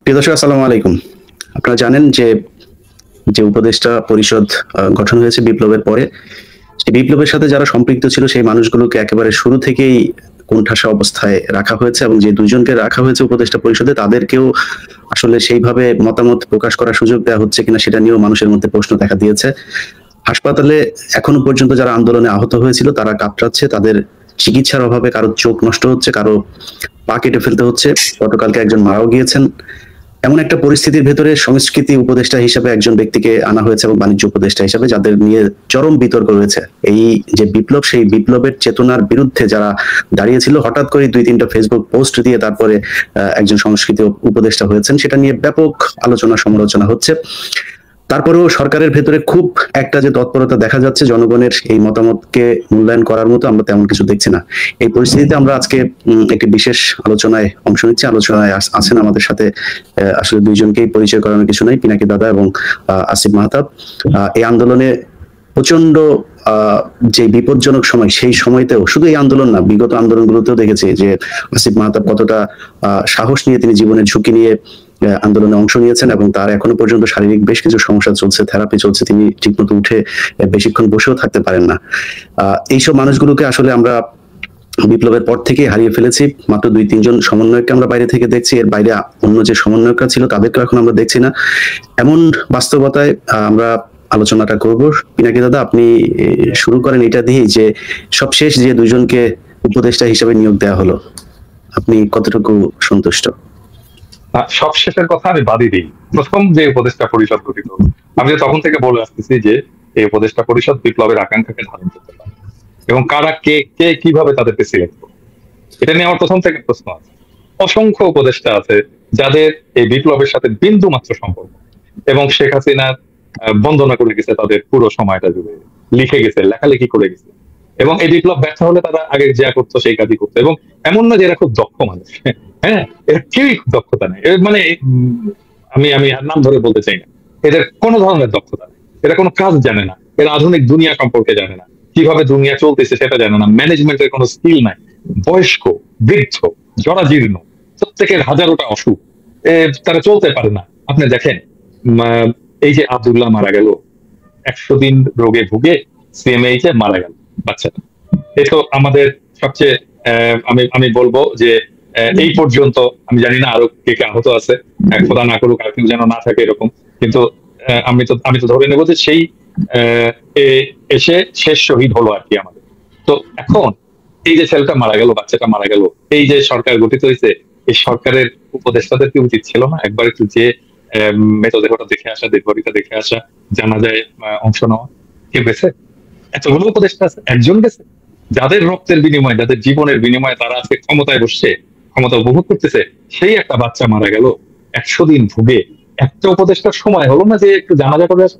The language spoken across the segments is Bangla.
প্রিয় দর্শক, আসসালামু আলাইকুম। আপনারা জানেন যে যে উপদেষ্টা পরিষদ গঠন হয়েছে বিপ্লবের পরে, সেই বিপ্লবের সাথে যারা সম্পৃক্ত ছিল সেই মানুষগুলোকে একেবারে শুরু থেকেই কোণঠাসা অবস্থায় রাখা হয়েছে, এবং যে দুজনকে রাখা হয়েছে উপদেষ্টা পরিষদে তাদেরকেও আসলে সেইভাবে মতামত প্রকাশ করার সুযোগ দেওয়া হচ্ছে কিনা সেটা নিয়েও মানুষের মধ্যে প্রশ্ন দেখা দিয়েছে। হাসপাতালে এখনো পর্যন্ত যারা আন্দোলনে আহত হয়েছিল তারা কাতরাচ্ছে, তাদের চিকিৎসার অভাবে কারো চোখ নষ্ট হচ্ছে, কারো পা কেটে ফেলতে হচ্ছে, গতকালকে একজন মারাও গিয়েছেন। এমন একটা পরিস্থিতির ভেতরে সংস্কৃতি উপদেষ্টা হিসেবে একজন ব্যক্তিকে আনা হয়েছে, এবং বাণিজ্য উপদেষ্টা হিসেবে, যাদের নিয়ে চরম বিতর্ক রয়েছে। এই যে বিপ্লব, সেই বিপ্লবের চেতনার বিরুদ্ধে যারা দাঁড়িয়েছিল, হঠাৎ করে দুই তিনটা ফেসবুক পোস্ট দিয়ে তারপরে একজন সংস্কৃতি উপদেষ্টা হয়েছেন, সেটা নিয়ে ব্যাপক আলোচনা সমালোচনা হচ্ছে। তারপরেও সরকারের ভেতরে খুব একটা যে তৎপরতা দেখা যাচ্ছে জনগণের এই মতামতকে মূল্যায়ন করার মতো, আমরা তেমন কিছু দেখছি না। এই পরিস্থিতিতে আমরা আজকে একটি বিশেষ আলোচনায় অংশ নিচ্ছি। আলোচনায় আছেন আমাদের সাথে আসলে দুইজনকেই পরিচয় করানোর কিছু নাই, পিনাকি দাদা এবং আসিফ মাহতাব। এই আন্দোলনে প্রচন্ড যে বিপজ্জনক সময়, সেই সময়তেও শুধু এই আন্দোলন না, বিগত আন্দোলনগুলোতেও দেখেছি যে আসিফ মাহতাব কতটা সাহস নিয়ে তিনি জীবনের ঝুঁকি নিয়ে আন্দোলনে অংশ নিয়েছেন, এবং তার এখনো পর্যন্ত শারীরিক বেশ কিছু সমস্যা চলছে, থেরাপি চলছে, তিনি ঠিকমতো উঠে বেশিক্ষণ বসেও থাকতে পারেন না। এইসব মানুষগুলোকে আসলে আমরা বিপ্লবের পর থেকে হারিয়ে ফেলেছি। মাত্র দুই তিনজন সমন্বয়ককে আমরা বাইরে থেকে দেখছি, এর বাইরে অন্য যে সমন্বয়করা ছিল তাদেরকে এখন আমরা দেখছি না। এমন বাস্তবতায় আমরা আলোচনাটা করব। পিনাকি দাদা, আপনি শুরু করেন এটা দিয়েই যে সবশেষ যে দুজনকে উপদেষ্টা হিসেবে নিয়োগ দেওয়া হলো, আপনি কতটুকু সন্তুষ্ট? সবশেষের কথা আমি বাদই দিই। প্রথম যে উপদেষ্টা পরিষদ গঠিত, আমি তখন থেকে বলে আসতেছি যে এই উপদেষ্টা পরিষদ বিপ্লবের আকাঙ্ক্ষাকে ধারণ করতে পারে, এবং কারা কে কে কিভাবে তাদেরকে সিলেক্ট করবে, এটা নিয়ে আমার প্রথম থেকে প্রশ্ন আছে। অসংখ্য উপদেষ্টা আছে যাদের এই বিপ্লবের সাথে বিন্দু মাত্র সম্পর্ক, এবং শেখ হাসিনা বন্দনা করে গেছে তাদের পুরো সময়টা জুড়ে, লিখে গেছে, লেখালেখি করে গেছে, এবং এই বিপ্লব ব্যর্থ হলে তারা আগে যা করতো সেই কাজই করতো। এবং এমন না যে এরা খুব দক্ষ মানুষ, হ্যাঁ, এরা কেউই দক্ষতা নেই। মানে আমি আমি নাম ধরে বলতে চাই না, এদের কোনো ধরনের দক্ষতা নেই, এরা কোনো কাজ জানে না, এরা আধুনিক দুনিয়া সম্পর্কে জানে না, কিভাবে দুনিয়া চলতেছে সেটা জানে না, ম্যানেজমেন্টের কোনো স্কিল নাই, বয়স্ক, বৃদ্ধ, জরাজীর্ণ, প্রত্যেকের হাজারোটা অসুখ, তারা চলতে পারে না। আপনি দেখেন, এই যে আব্দুল্লাহ মারা গেল, 100 দিন রোগে ভুগে সিএমএইচে মারা গেল বাচ্চাটা। এই তো আমাদের সবচেয়ে আমি আমি বলবো যে এই পর্যন্ত আমি জানি না আরো কে কে আহত আছে, খোদা না করুক আর কেউ যেন না থাকে এরকম, কিন্তু আমি তো ধরে নেবো যে সেই এসে শেষ শহীদ হলো আর কি আমাদের। তো এখন এই যে ছেলেটা মারা গেল, বাচ্চাটা মারা গেল, এই যে সরকার গঠিত হয়েছে, এই সরকারের উপদেষ্টাদের কি উচিত ছিল না একবার একটু যে মৃতদেহটা দেখে আসা, দেহটা দেখে আসা, জানা যায় অংশ নেওয়া? কে গেছে? এতগুলো উপদেষ্টা আছে, একজন গেছে? যাদের রক্তের বিনিময়ে, যাদের জীবনের বিনিময়ে তারা আজকে ক্ষমতায় বসছে, ক্ষমতা উপভোগ করতেছে, সেই একটা বাচ্চা মারা গেল 100 দিন ভুগে, একটা উপদেষ্টার সময় হলো না যে একটু জানাজা করে আসে?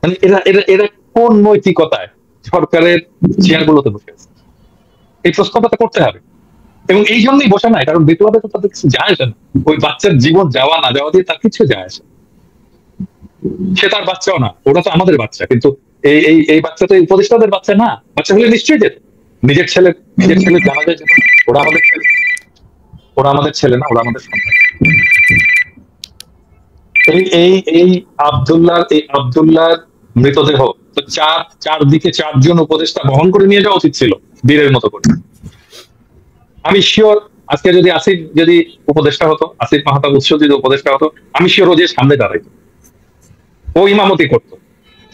মানে এরা এরা এরা কোন নৈতিকতায় সরকারের চেয়ার গুলোতে বসে আছে? এই প্রশ্নটা করতে হবে। এবং এই জন্যই বসে নাই, কারণ বিপ্লবে তো তাদের কিছু যায় আসে না, ওই বাচ্চার জীবন যাওয়া না যাওয়া দিয়ে তার কিছু যায় আসে। সে তার বাচ্চাও না, ওরা তো আমাদের বাচ্চা, কিন্তু এই এই এই বাচ্চা তো উপদেষ্টাদের বাচ্চা না। বাচ্চা হলে নিশ্চয়ই যেত, নিজের ছেলে জানা যায় যেত। ওরা আমাদের ছেলে, ওরা আমাদের ছেলে না, ওরা আমাদের সন্তান। এই এই এই আব্দুল্লাহর মৃতদেহ তো চারদিকে 4 জন উপদেষ্টা বহন করে নিয়ে যাওয়া উচিত ছিল বীরের মতো করে। আমি শিওর আজকে যদি আসিফ উপদেষ্টা হতো, আসিফ মাহতাব উৎস যদি উপদেষ্টা হতো, আমি শিওর ও যে সামনে দাঁড়াইতো, ও ইমামতি করতো।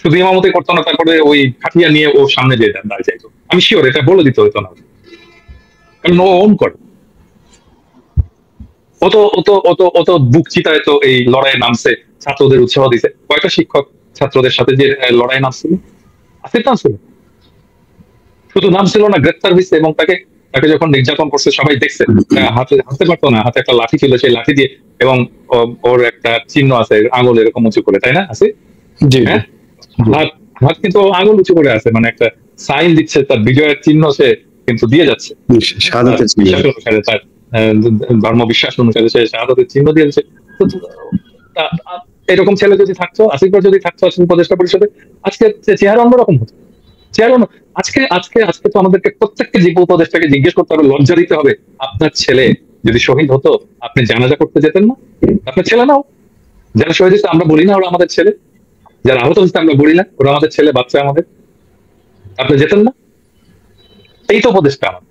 শুধু ইমামতি করতো না, তারপরে ওই খাটিয়া নিয়ে ও সামনে দিয়ে দাঁড়িয়ে যাইতো। আমি শিওর এটা বলে দিতে হইতো না, কারণ ও ওন করে। অত বুক চিতায় তো এই লড়াইয়ে নামছে, ছাত্রদের উৎসাহ দিছে। কয়টা শিক্ষক ছাত্রদের সাথে যে লড়াই নামছিল? আসিফ নামছিল? শুধু নাম ছিল না, গ্রেপ্তার হয়েছে, এবং তাকে যখন নির্যাতন করছে সবাই দেখছে। হাতে পারতো না, হাতে একটা লাঠি ছিল, সেই লাঠি দিয়ে, এবং ওর একটা চিহ্ন আছে আঙুল এরকম উঁচু করে, তাই না? আছে, হ্যাঁ, হাত কিন্তু আঙুল উঁচু করে আছে, মানে একটা সাইন দিচ্ছে, তার বিজয়ের চিহ্ন সে কিন্তু দিয়ে যাচ্ছে। বিশ্বাস অনুসারে, তার ধর্ম বিশ্বাস অনুসারে সে শাহাদাতের চিহ্ন দিয়ে যাচ্ছে। এরকম ছেলে যদি থাকতো, আসিফ যদি থাকতো উপদেষ্টা পরিষদে, আজকে চেহারা অন্যরকম হতো। আজকে আজকে আজকে তো আমাদেরকে প্রত্যেকটা জীব উপদেষ্টাকে জিজ্ঞেস করতে হবে, লজ্জা দিতে হবে, আপনার ছেলে যদি শহীদ হতো আপনি জানাজা করতে যেতেন না? আপনার ছেলে নাও, যারা শহীদ হয়েছে আমরা বলি না ওরা আমাদের ছেলে, যারা আহত হয়েছে আমরা বলি না ওরা আমাদের ছেলে বাচ্চা আমাদের, আপনি যেতেন না? এই তো উপদেশটা আমার।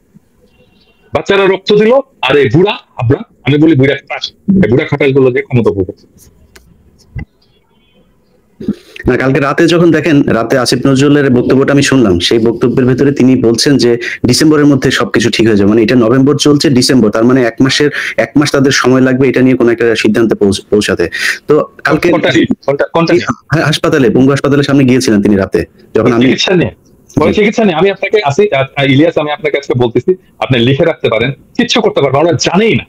বাচ্চারা রক্ত দিল, আর এই বুড়া আমরা, আমি বলি বুড়া খাটাস, এই বুড়া খাটাস গুলো যে ক্ষমতা ভোগ করছে। না, কালকে রাতে যখন দেখেন, রাতে আসিফ নজরুলের বক্তব্যটা আমি শুনলাম, সেই বক্তব্যের ভেতরে তিনি বলছেন যে ডিসেম্বরের মধ্যে সবকিছু ঠিক হয়ে যাবে, মানে এটা নভেম্বর চলছে, ডিসেম্বর, তার মানে 1 মাস তাদের সময় লাগবে এটা নিয়ে কোনো একটা সিদ্ধান্তে পৌঁছাতে। তো কালকে হাসপাতালে, পঙ্গু হাসপাতালের সামনে গিয়েছিলেন তিনি রাতে, যখন আমি চিকিৎসা নেই। আমি আপনাকে ইলিয়াস, আমি আপনাকে আজকে বলতেছি, আপনি লিখে রাখতে পারেন, কিচ্ছু করতে পারবেন, ওরা জানেই না।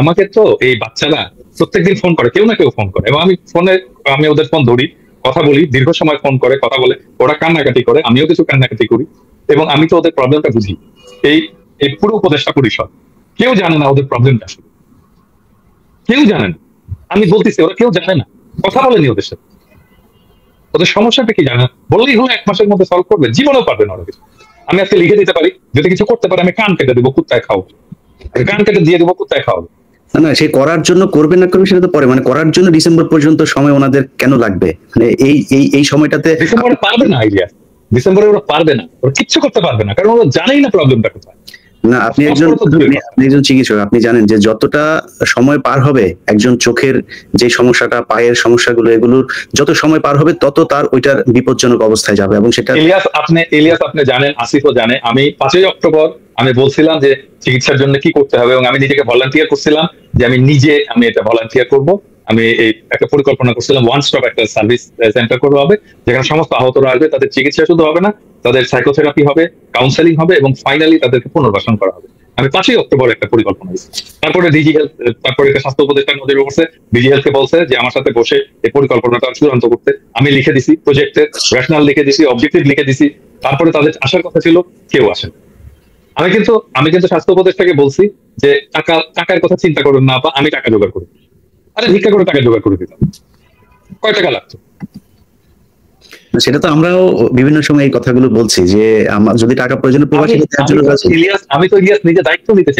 আমাকে তো এই বাচ্চারা প্রত্যেকদিন ফোন করে, কেউ না কেউ ফোন করে, এবং আমি ওদের ফোন ধরি, কথা বলি, দীর্ঘ সময় ফোন করে কথা বলে, ওরা কান্নাকাটি করে, আমিও কিছু কান্নাকাটি করি, এবং আমি তো ওদের প্রবলেমটা বুঝি। এই এই পুরো উপদেষ্টা পরিষদ কেউ জানে না ওদের প্রবলেমটা, কেউ জানে না। আমি বলতেছি ওরা কেউ জানে না, কথা বলেনি ওদের সাথে, ওদের সমস্যাটা কি জানে না। বললেই হলো 1 মাসের মধ্যে সলভ করবে, জীবনেও পারবে না ওরা কিছু। আমি আজকে লিখে দিতে পারি, যদি কিছু করতে পারে আমি কান কেটে দেবো, কুত্তায় খাও, কান কেটে দিয়ে দেবো, কুত্তায় খাও। না, সে করার জন্য করবে না করবে সেটা তো পরে, মানে করার জন্য ডিসেম্বর পর্যন্ত সময় ওনাদের কেন লাগবে? মানে এই সময়টাতে ডিসেম্বরে পারবে না আইডিয়া, ডিসেম্বরে ওরা পারবে না, ওরা কিচ্ছু করতে পারবে না, কারণ ওরা জানেই না প্রবলেমটা কোথায়। না, আপনি একজন চিকিৎসক, আপনি জানেন যে যতটা সময় পার হবে একজন চোখের যে সমস্যাটা, পায়ের সমস্যাগুলো, এগুলোর যত সময় পার হবে তত তার ওইটার বিপজ্জনক অবস্থায় যাবে। এবং সেটা ইলিয়াস আপনি জানেন, আসিফও জানে, আমি 5ই অক্টোবর আমি বলছিলাম যে চিকিৎসার জন্য কি করতে হবে, এবং আমি নিজেকে ভলান্টিয়ার করছিলাম যে আমি এটা ভলান্টিয়ার করব। আমি এই একটা পরিকল্পনা করছিলাম, ওয়ান স্টপ একটা সার্ভিস সেন্টার করবো হবে, যেখানে সমস্ত আহতরা আসবে, তাদের চিকিৎসা শুধু হবে না, তাদের সাইকোথেরাপি হবে, কাউন্সেলিং হবে, এবং ফাইনালি তাদেরকে পুনর্বাসন করা হবে। আমি 5ই অক্টোবর একটা পরিকল্পনা দিচ্ছি। তারপরে ডিজি হেলথ, তারপরে একটা স্বাস্থ্য উপদেষ্টার নজরে পড়ছে, ডিজি হেলথকে বলছে যে আমার সাথে বসে এই পরিকল্পনাটা চূড়ান্ত করতে। আমি লিখে দিছি প্রজেক্টের রেশনাল, লিখে দিছি অবজেক্টিভ, লিখে দিছি। তারপরে তাদের আসার কথা ছিল, কেউ আসেন। আমি কিন্তু স্বাস্থ্য উপদেষ্টাকে বলছি যে টাকার কথা চিন্তা করবেন না, বা আমি টাকা জোগাড় করি। আরে ভিক্ষা করে টাকা জোগাড় করে দিতাম, কয় টাকা লাগতো? সেটা তো আমরাও বিভিন্ন সময় এই কথাগুলো বলছি যে আমার যদি টাকা প্রয়োজন, আমি তো ইলিয়াস নিজে দায়িত্ব নিতে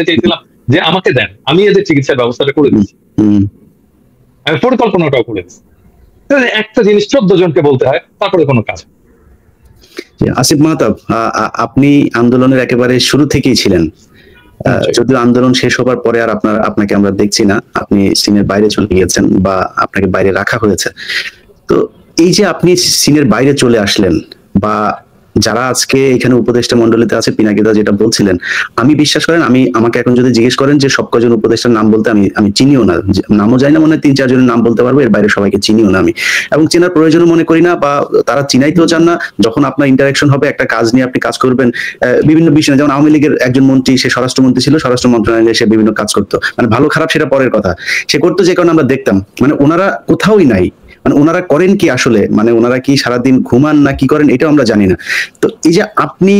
চাইছিলাম, যে আমাকে দেন, আমি এদের চিকিৎসার ব্যবস্থাটা করে দিচ্ছি, আমি পরিকল্পনাটাও করে দিচ্ছি। একটা জিনিস 14 জনকে বলতে হয়, তারপরে কোনো কাজ। আসিফ মাহতাব, আপনি আন্দোলনের একেবারে শুরু থেকেই ছিলেন, যদিও আন্দোলন শেষ হবার পরে আর আপনাকে আমরা দেখছি না, আপনি সিনের বাইরে চলে গিয়েছেন বা আপনাকে বাইরে রাখা হয়েছে। তো এই যে আপনি সিনের বাইরে চলে আসলেন, বা যারা আজকে এখানে উপদেষ্টা মন্ডলীতে আছে, পিনাকিদা যেটা বলছিলেন, আমি বিশ্বাস করেন, আমাকে এখন যদি জিজ্ঞেস করেন যে সব কজন উপদেষ্টার নাম বলতে, আমি চিনিও না, নামও জানি না, মনে হয় 3-4 জনের নাম বলতে পারবো, এর বাইরে সবাইকে চিনিও না আমি, এবং চেনার প্রয়োজনও মনে করি না, বা তারা চিনাইতেও চান না। যখন আপনার ইন্টারাকশন হবে, একটা কাজ নিয়ে আপনি কাজ করবেন, বিভিন্ন বিষয়ে, যেমন আওয়ামী লীগের একজন মন্ত্রী, সে স্বরাষ্ট্রমন্ত্রী ছিল, স্বরাষ্ট্র মন্ত্রণালয়ে সে বিভিন্ন কাজ করতো, মানে ভালো খারাপ সেটা পরের কথা, সে করতো, যে কারণে আমরা দেখতাম, মানে ওনারা কোথাওই নাই, মানে ওনারা করেন কি আসলে, মানে ওনারা কি সারাদিন ঘুমান না কি করেন এটাও আমরা জানি না। তো এই যে আপনি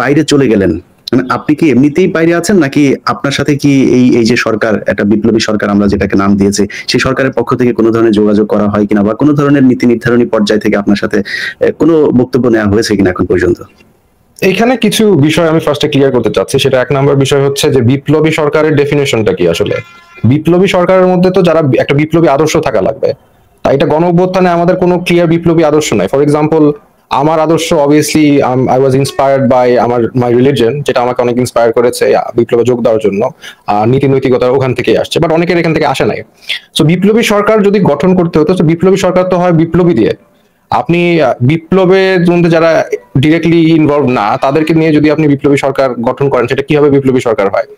বাইরে চলে গেলেন, মানে আপনি কি এমনিতেই বাইরে আছেন, নাকি আপনার সাথে কি এই যে সরকার, একটা বিপ্লবী সরকার আমরা যেটাকে নাম দিয়েছে, সেই সরকারের পক্ষ থেকে কোনো ধরনের যোগাযোগ করা হয় কিনা, বা কোনো ধরনের নীতি নির্ধারণী পর্যায় থেকে আপনার সাথে কোনো বক্তব্য নেওয়া হয়েছে কিনা এখন পর্যন্ত? এইখানে কিছু বিষয় আমি ফার্স্টে ক্লিয়ার করতে চাচ্ছি। সেটা 1 নম্বর বিষয় হচ্ছে যে বিপ্লবী সরকারের ডেফিনেশনটা কি আসলে। বিপ্লবী সরকারের মধ্যে তো যারা একটা বিপ্লবী আদর্শ থাকা লাগবে, তাই এটা গণ অভ্যুত্থানে আমাদের কোনো ক্লিয়ার বিপ্লবী আদর্শ নাই। ফর এক্সাম্পল, আমার আদর্শ obviously I was inspired by my religion, যেটা আমাকে অনেক ইন্সপায়ার করেছে বিপ্লবে যোগ দেওয়ার জন্য। নীতি নৈতিকতা ওখান থেকে আসছে, বাট অনেকের এখান থেকে আসে নাই। সো বিপ্লবী সরকার যদি গঠন করতে হতো, তো বিপ্লবী সরকার তো হয় বিপ্লবী দিয়ে। আপনি বিপ্লবের মধ্যে যারা ডিরেক্টলি ইনভলভ না, তাদেরকে নিয়ে যদি আপনি বিপ্লবী সরকার গঠন করেন, সেটা কিভাবে বিপ্লবী সরকার হয়?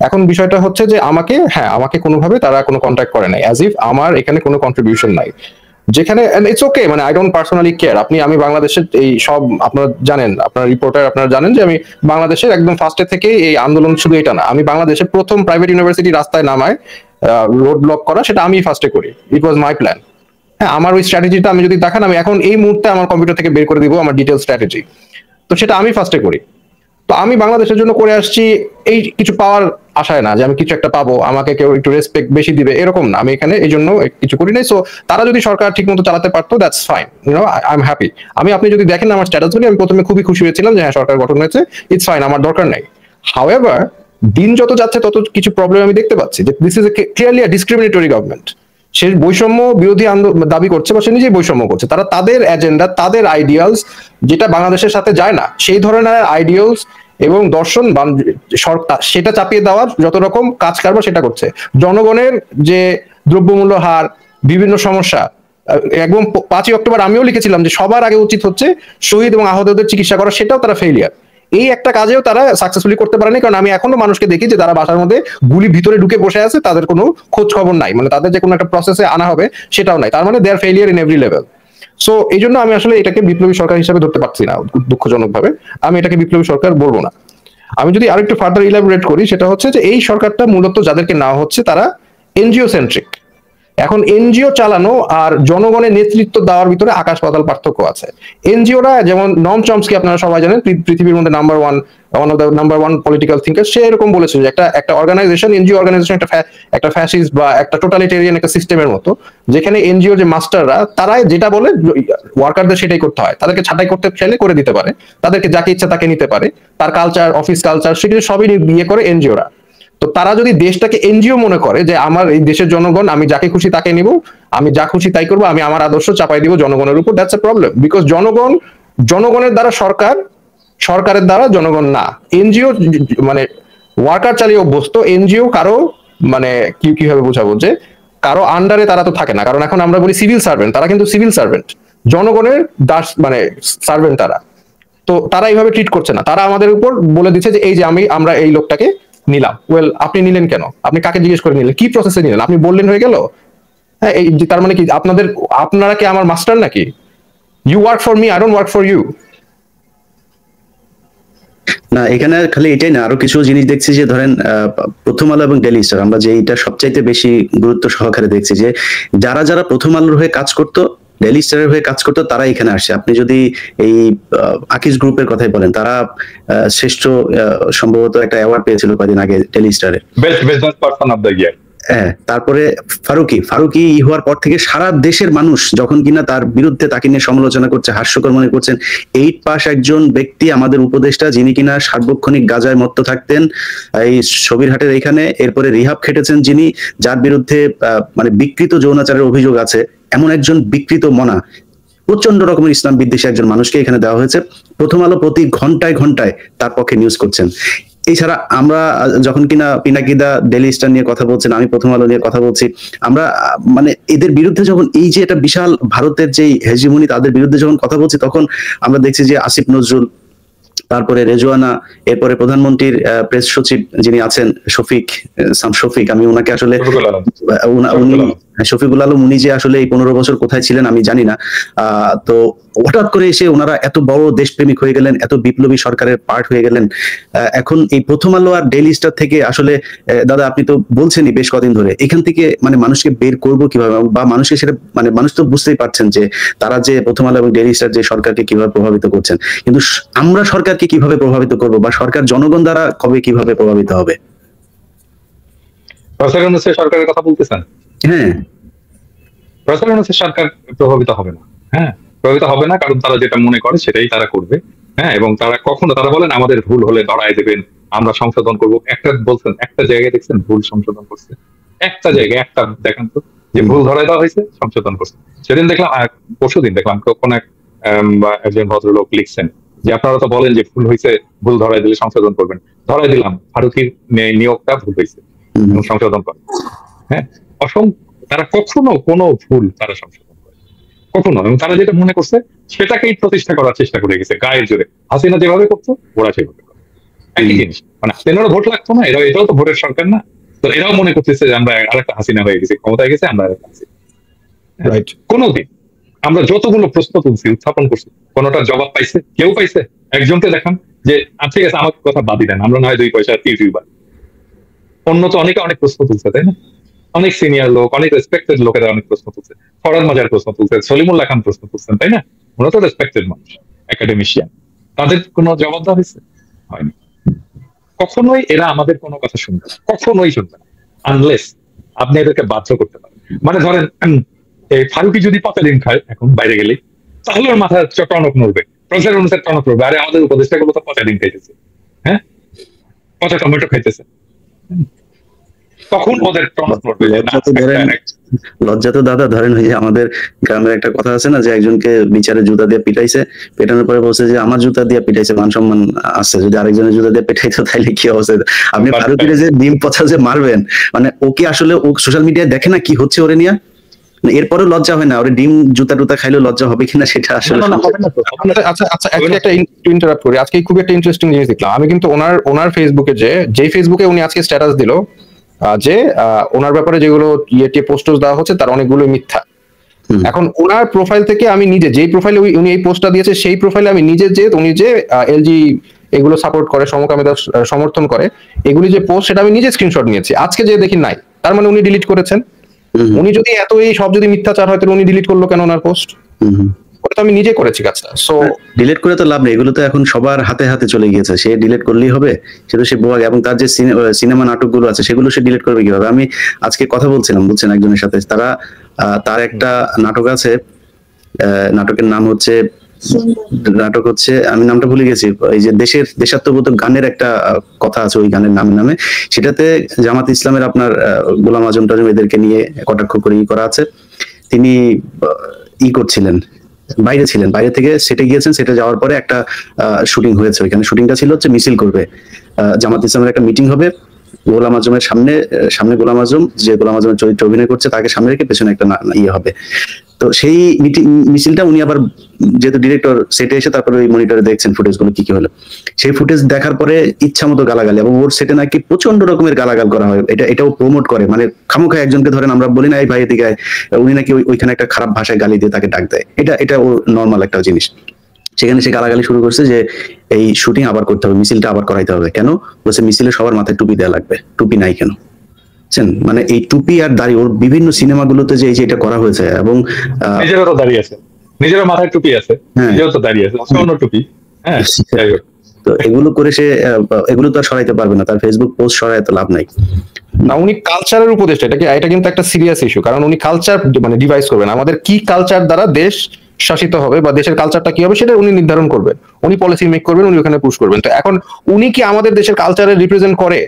এখন বিষয়টা হচ্ছে যে আমাকে কোনোভাবে তারা কোনো কন্ট্যাক্ট করে নাই, অ্যাজ ইফ আমার এখানে কোনো কন্ট্রিবিউশন নাই। যেখানে ইটস ওকে, মানে আই ডোন্ট পার্সোনালি কেয়ার। আমি বাংলাদেশের এই সব আপনারা জানেন, আপনারা রিপোর্টার, আপনারা জানেন যে আমি বাংলাদেশের একদম ফার্স্টে থেকে এই আন্দোলন, শুধু এটা না, আমি বাংলাদেশের প্রথম প্রাইভেট ইউনিভার্সিটি রাস্তায় নামায় রোড ব্লক করা, সেটা আমি ফার্স্টে করি। ইট ওয়াজ মাই প্ল্যান। হ্যাঁ, আমার ওই স্ট্র্যাটেজিটা আমি যদি দেখান, আমি এখন এই মুহূর্তে আমার কম্পিউটার থেকে বের করে দিব আমার ডিটেল স্ট্র্যাটেজি, তো সেটা আমি ফার্স্টে করি। তো আমি বাংলাদেশের জন্য করে আসছি, এই কিছু পাওয়ার আশায় না যে আমি কিছু একটা পাবো, আমাকে কেউ একটু রেসপেক্ট বেশি দিবে, এরকম না। আমি এখানে এই জন্য কিছু করি নাই। সো তারা যদি সরকার ঠিক মতো চালাতে পারতো, that's fine, I am happy. আপনি যদি দেখেন আমার স্ট্যাটাসগুলি, আমি প্রথমে খুবই খুশি হয়েছিলাম যে হ্যাঁ, সরকার গঠন হয়েছে, ইটস ফাইন, আমার দরকার নাই। হাউএভার, দিন যত যাচ্ছে তত কিছু প্রবলেম আমি দেখতে পাচ্ছি, যে this is clearly discriminatory government. সে বৈষম্য বিরোধী দাবি করছে বা সে নিজেই বৈষম্য করছে। তারা তাদের এজেন্ডা, তাদের আইডিয়ালস যেটা বাংলাদেশের সাথে যায় না, সেই ধরনের আইডিয়ালস এবং দর্শন সেটা চাপিয়ে দেওয়ার যত রকম কাজ কারবার সেটা করছে। জনগণের যে দ্রব্যমূল্য হার, বিভিন্ন সমস্যা, একদম 5ই অক্টোবর আমিও লিখেছিলাম যে সবার আগে উচিত হচ্ছে শহীদ এবং আহতদের চিকিৎসা করা, সেটাও তারা ফেলিয়ার। এই একটা কাজেও তারা সাকসেসফুলি করতে পারেনি, কারণ আমি এখনো মানুষকে দেখি যে তারা বাসার মধ্যে গুলি ভিতরে ঢুকে বসে আছে, তাদের কোনো খোঁজ খবর নাই, মানে তাদের যে কোনো একটা প্রসেসে আনা হবে সেটাও নাই। তার মানে they are failure in every level. So এই জন্য আমি আসলে এটাকে বিপ্লবী সরকার হিসেবে ধরতে পারছি না, দুঃখজনক ভাবে। আমি এটাকে বিপ্লবী সরকার বলবো না। আমি যদি আরেকটু ফার্দার ইলাবোরেট করি, সেটা হচ্ছে যে এই সরকারটা মূলত যাদেরকে নেওয়া হচ্ছে তারা এনজিও সেন্ট্রিক। এখন এনজিও চালানো আর জনগণের নেতৃত্ব দেওয়ার ভিতরে আকাশ পাতাল পার্থক্য আছে। এনজিওরা যেমন নম চমস্কি আপনারা সবাই জানেন, পৃথিবীর মধ্যে one of the number one political thinker, সে এরকম বলেছে যে একটা অর্গানাইজেশন, এনজিও অর্গানাইজেশন একটা ফ্যাসিস্ট বা একটা টোটালিটেরিয়ান একটা সিস্টেমের মতো, যেখানে এনজিও যে মাস্টাররা তারা যেটা বলে ওয়ার্কারদের সেটাই করতে হয়। তাদেরকে ছাঁটাই করতে চাইলে করে দিতে পারে, তাদেরকে যাকে ইচ্ছা তাকে নিতে পারে, তার কালচার, অফিস কালচার, সেগুলো সবই বিয়ে করে এনজিওরা। তো তারা যদি দেশটাকে এনজিও মনে করে যে আমার এই দেশের জনগণ, আমি যাকে খুশি তাকে নিব, আমি যা খুশি তাই করবো, আমি আমার আদর্শ চাপাই দিব জনগণের উপর, দ্যাটস এ প্রবলেম। বিকজ জনগণের দ্বারা সরকার, সরকারের দ্বারা জনগণ না। এনজিও মানে ওয়ার্কার চালিয়ে অভ্যস্ত, এনজিও কারো মানে কিভাবে বোঝাবো, যে কারো আন্ডারে তারা তো থাকে না। কারণ এখন আমরা বলি সিভিল সার্ভেন্ট, তারা কিন্তু সিভিল সার্ভেন্ট, জনগণের দাস মানে সার্ভেন্ট তারা। তো তারা এইভাবে ট্রিট করছে না, তারা আমাদের উপর বলে দিচ্ছে যে এই যে আমরা এই লোকটাকে নিলাম। ওয়েল, আপনি নিলেন কেন? আপনি কাকে জিজ্ঞেস করে নিলেন? কি প্রসেসে নিলেন? আপনি বললেন হয়ে গেল? হ্যাঁ, এই তার মানে কি আপনারা কি আমার মাস্টার নাকি? You work for me, I don't work for you. না, এখানে খালি এটাই না, আরো কিছু জিনিস দেখছি যে ধরেন প্রথম আলো এবং ডেইলি স্টার, আমরা যে এইটা সবচাইতে বেশি গুরুত্ব সহকারে দেখছি যে যারা যারা প্রথম আলোর হয়ে কাজ করতো, ডেইলি স্টারের হয়ে কাজ করতো, তারা এখানে আসছে। আপনি যদি এই আকিজ গ্রুপের কথাই বলেন, তারা শ্রেষ্ঠ সম্ভবত একটা অ্যাওয়ার্ড পেয়েছিল কয়েকদিন আগে ডেইলি স্টারে, best business person of the year. হ্যাঁ, তারপরে ফারুকি হওয়ার পর থেকে সারা দেশের মানুষ যখন কিনা তার বিরুদ্ধে তাকে নিয়ে সমালোচনা করছে, হাস্যকর মনে করছেন, 8 পাস একজন ব্যক্তি আমাদের উপদেষ্টা, যিনি কিনা সার্বক্ষণিক গাঁজায় মত্ত থাকতেন এই সবিরহাটের এখানে, এরপরে রিহাব খেটেছেন যিনি, যার বিরুদ্ধে মানে বিকৃত যৌনাচারের অভিযোগ আছে, এমন একজন বিকৃত মনা, প্রচন্ড রকমের ইসলাম বিদ্বেষী একজন মানুষকে এখানে দেওয়া হয়েছে। প্রথম আলো প্রতি ঘন্টায় ঘন্টায় তার পক্ষে নিউজ করছেন। এছাড়া আমরা যখন কিনা পিনাকিদা ডেইলি স্টার নিয়ে কথা বলছেন, আমি প্রথম আলো নিয়ে কথা বলছি, আমরা মানে এদের বিরুদ্ধে যখন এই যে এটা বিশাল ভারতের যে হেজিমনি, তাদের বিরুদ্ধে যখন কথা বলছি, তখন আমরা দেখছি যে আসিফ নজরুল, তারপরে রেজওয়ানা, এরপরে প্রধানমন্ত্রীর প্রেস সচিব যিনি আছেন শফিক, আমি ওনাকে আসলে উনি শফিকুল আলম, উনি যে আসলে এই 15 বছর কোথায় ছিলেন আমি জানি না। তো হঠাৎ করে এসে ওনারা এত বড় দেশপ্রেমিক হয়ে গেলেন, এত বিপ্লবী সরকারের পার্ট হয়ে গেলেন। এখন এই প্রথম আলো আর ডেইলি স্টার থেকে আসলে দাদা আপনি তো বলছেনই বেশ কদিন ধরে, এখান থেকে মানে মানুষকে বের করবো কিভাবে, বা মানুষকে সেটা মানে মানুষ তো বুঝতেই পারছেন যে তারা যে প্রথম আলো এবং ডেইলি স্টার যে সরকারকে কিভাবে প্রভাবিত করছেন, কিন্তু আমরা সরকারকে কিভাবে প্রভাবিত করব, বা সরকার জনগণ দ্বারা কবে কিভাবে প্রভাবিত হবে? সরকারের কথা বলতেছেন? হ্যাঁ, সরকার প্রভাবিত হবে না। হ্যাঁ, প্রভাবিত হবে না, কারণ তারা যেটা মনে করে সেটাই তারা করবে। হ্যাঁ, এবং তারা বলেন আমাদের ভুল হলে ধরায় দেবেন, আমরা সংশোধন করব। একটা জায়গায় দেখছেন ভুল সংশোধন করছে? একটা জায়গায় একটা দেখান তো যে ভুল ধরায় দেওয়া হয়েছে, সংশোধন করছে। সেদিন দেখলাম, পরশুদিন দেখলাম কোন একজন ভদ্রলোক লিখছেন যে আপনারা তো বলেন যে ভুল হয়েছে, ভুল ধরায় দিলে সংশোধন করবেন, ধরায় দিলাম ফারুকির নিয়োগটা ভুল হয়েছে এবং সংশোধন করে। হ্যাঁ, তারা কখনো কোনো ভুল তারা সংশোধন করে কখনো, এবং তারা যেটা মনে করছে সেটাকেই প্রতিষ্ঠা করার চেষ্টা করে গেছে গায়ের জোরে। হাসিনা যেভাবে করতো ওরা সেভাবে করে, একই জিনিস। মানে হাসিনারও ভোট লাগতো না, এটাও তো ভোটের সরকার না, তো এরাও মনে করতেছে যে আমরা আরেকটা হাসিনা হয়ে গেছি, ক্ষমতায় গেছে আমরা আরেকটা হাসিনা। কোনোদিন আমরা যতগুলো প্রশ্ন তুলছি, উত্থাপন করছি, কোনোটার জবাব পাইছে? কেউ পাইছে? একজনকে দেখান যে ঠিক আছে আমার কথা বাদই দেন, আমরা নয় 2 পয়সা ইউটিউবার। অন্য তো অনেক প্রশ্ন তুলছে, তাই না? অনেক সিনিয়র লোক, অনেক রেসপেক্টেড লোকেরা অনেক প্রশ্ন তুলছে, ফরাদ মাজার প্রশ্ন তুলছে, সলিমুল্লাহ খান প্রশ্ন তুলছেন, তাই না? ওরা তো রেসপেক্টেড মানুষ, একাডেমিশিয়ান। তাদের কোনো জবাব দেওয়া হয়েছে? হয়নি। কখনোই এরা আমাদের কোনো কথা শুনবে, কখনোই শুনবে না, আনলেস আপনি এদেরকে বাধ্য করতে পারেন। মানে ধরেন এই ফারুকি যদি পচা ডিম খায় এখন বাইরে গেলে, তাহলে ওর মাথায় টনক নড়বে, প্রফেসর অনুসারে টনক নড়বে, আরে আমাদের উপদেষ্টা গুলো তো পচা ডিম খাইতেছে। হ্যাঁ, পচা টমেটো খাইতেছে, তখন ওদের টনক নড়বে যে না, লজ্জা তো ধরেন, লজ্জা তো দাদা ধরেন ওই যে আমাদের গ্রামের একটা কথা আছে না যে একজনকে বিচারে জুতা দিয়ে পিটাইছে, পেটানোর পরে বলছে যে আমার জুতা দিয়ে পিটাইছে, মান সম্মান আছে, যদি আরেকজনের জুতা দিয়ে পিটাইতো তাইলে কি অবস্থা হতো? আপনি ফারুকের যে ডিম পচা যে মারবেন, মানে ওকে আসলে ও সোশ্যাল মিডিয়ায় দেখে না কি হচ্ছে ওরে নিয়ে, এরপরও লজ্জা হয় না? ওরে ডিম জুতা টুতা খাইলেও লজ্জা হবে কিনা সেটা আসলে আচ্ছা আচ্ছা, একটা ইন্টারাপ্ট করি। আজকে খুব একটা ইন্টারেস্টিং জিনিস দেখলাম আমি, কিন্তু ওনার ফেসবুকে যে ফেসবুকে উনি আজকে স্ট্যাটাস দিল যে ওনার ব্যাপারে যেগুলো পোস্ট দেওয়া হচ্ছে তার অনেকগুলো মিথ্যা। এখন ওনার প্রোফাইল থেকে আমি নিজে, যেই প্রোফাইলে উনি এই পোস্টটা দিয়েছে সেই প্রোফাইলে আমি নিজে যে উনি যে এলজি এগুলো সাপোর্ট করে, সমকামিতা সমর্থন করে, এগুলি যে পোস্ট সেটা আমি নিজে স্ক্রিনশট নিয়েছি। আজকে যে দেখি নাই, তার মানে উনি ডিলিট করেছেন। উনি যদি এত এই সব যদি মিথ্যাচার হয় তাহলে উনি ডিলিট করলো কেন ওনার পোস্ট? ওটা তো আমি নিজে করেছি কাজটা। সো ডিলিট করে তো লাভ নেই, এগুলো তো এখন সবার হাতে হাতে চলে গিয়েছে, সে ডিলিট করলেই হবে? সে তো সে বোয়াগ, এবং তার যে সিনেমা নাটকগুলো আছে সেগুলো সে ডিলিট করবে কিভাবে? আমি আজকে কথা বলছিলাম বুঝছেন একজনের সাথে, তার একটা নাটক আছে, নাটকের নাম হচ্ছে, নাটক হচ্ছে, আমি নামটা ভুলে গেছি, এই যে দেশাত্মবোধক গানের একটা কথা আছে ওই গানের নামে, সেটাতে জামাত ইসলামের আপনার গোলাম আজম টাজম এদেরকে নিয়ে কটাক্ষ করে করা আছে। তিনি করছিলেন, বাইরে ছিলেন, বাইরে থেকে সেটে গিয়েছেন, সেটে যাওয়ার পরে একটা শুটিং হয়েছে, ওইখানে শুটিংটা ছিল হচ্ছে মিছিল করবে, জামাত ইসলামের একটা মিটিং হবে, গোলাম আজমের সামনে গোলাম আজম, যে গোলাম আজমের চরিত্র অভিনয় করছে তাকে সামনে রেখে পেছনে একটা ইয়ে হবে। তো সেই মিছিলটা উনি আবার যেহেতু ডিরেক্টর সেটে এসে তারপরে ওই মনিটরে দেখছেন ফুটেজ গুলো কি হলো, সেই ফুটেজ দেখার পরে ইচ্ছা মতো গালাগালি, এবং ওর সেটে নাকি প্রচন্ড রকমের গালাগাল করা হয়, এটাও প্রমোট করে, মানে খামোখা একজনকে ধরেন আমরা বলি না এই ভাই এদিকে, উনি নাকি ওইখানে একটা খারাপ ভাষায় গালি দিয়ে তাকে ডাক দেয়, এটা ও নর্মাল একটা জিনিস। সেখানে সে গালাগালি শুরু করছে যে এই শুটিং আবার করতে হবে, মিছিলটা আবার করাইতে হবে। কেন? বলছে মিছিলে সবার মাথায় টুপি দেওয়া লাগবে, টুপি নাই কেন? মানে এই টুপি আর দাড়ি ওর বিভিন্ন সিনেমাগুলোতে যে এটা করা হয়েছে, এবং নিজেরও তো দাঁড়িয়ে আছে, নিজেরও মাথায় টুপি আছে, নিজেও তো দাঁড়িয়ে আছে, অন্য টুপি। হ্যাঁ, তো এগুলো করে সে এগুলো তো আর সরাইতে পারবে না, তার ফেসবুক পোস্ট সরাই তো লাভ নাই না। উনি কালচারের উপদেষ্টা, এটা কিন্তু একটা সিরিয়াস ইস্যু, কারণ উনি কালচার মানে ডিভাইস করবেন, আমাদের কি কালচার দ্বারা দেশ শাসিত হবে বা দেশের কালচারটা কি হবে সেটা উনি নির্ধারণ করবেন, উনি পলিসি মেক করবেন, উনি ওখানে পুশ করবেন। তো এখন উনি কি আমাদের দেশের কালচারের রিপ্রেজেন্ট করে?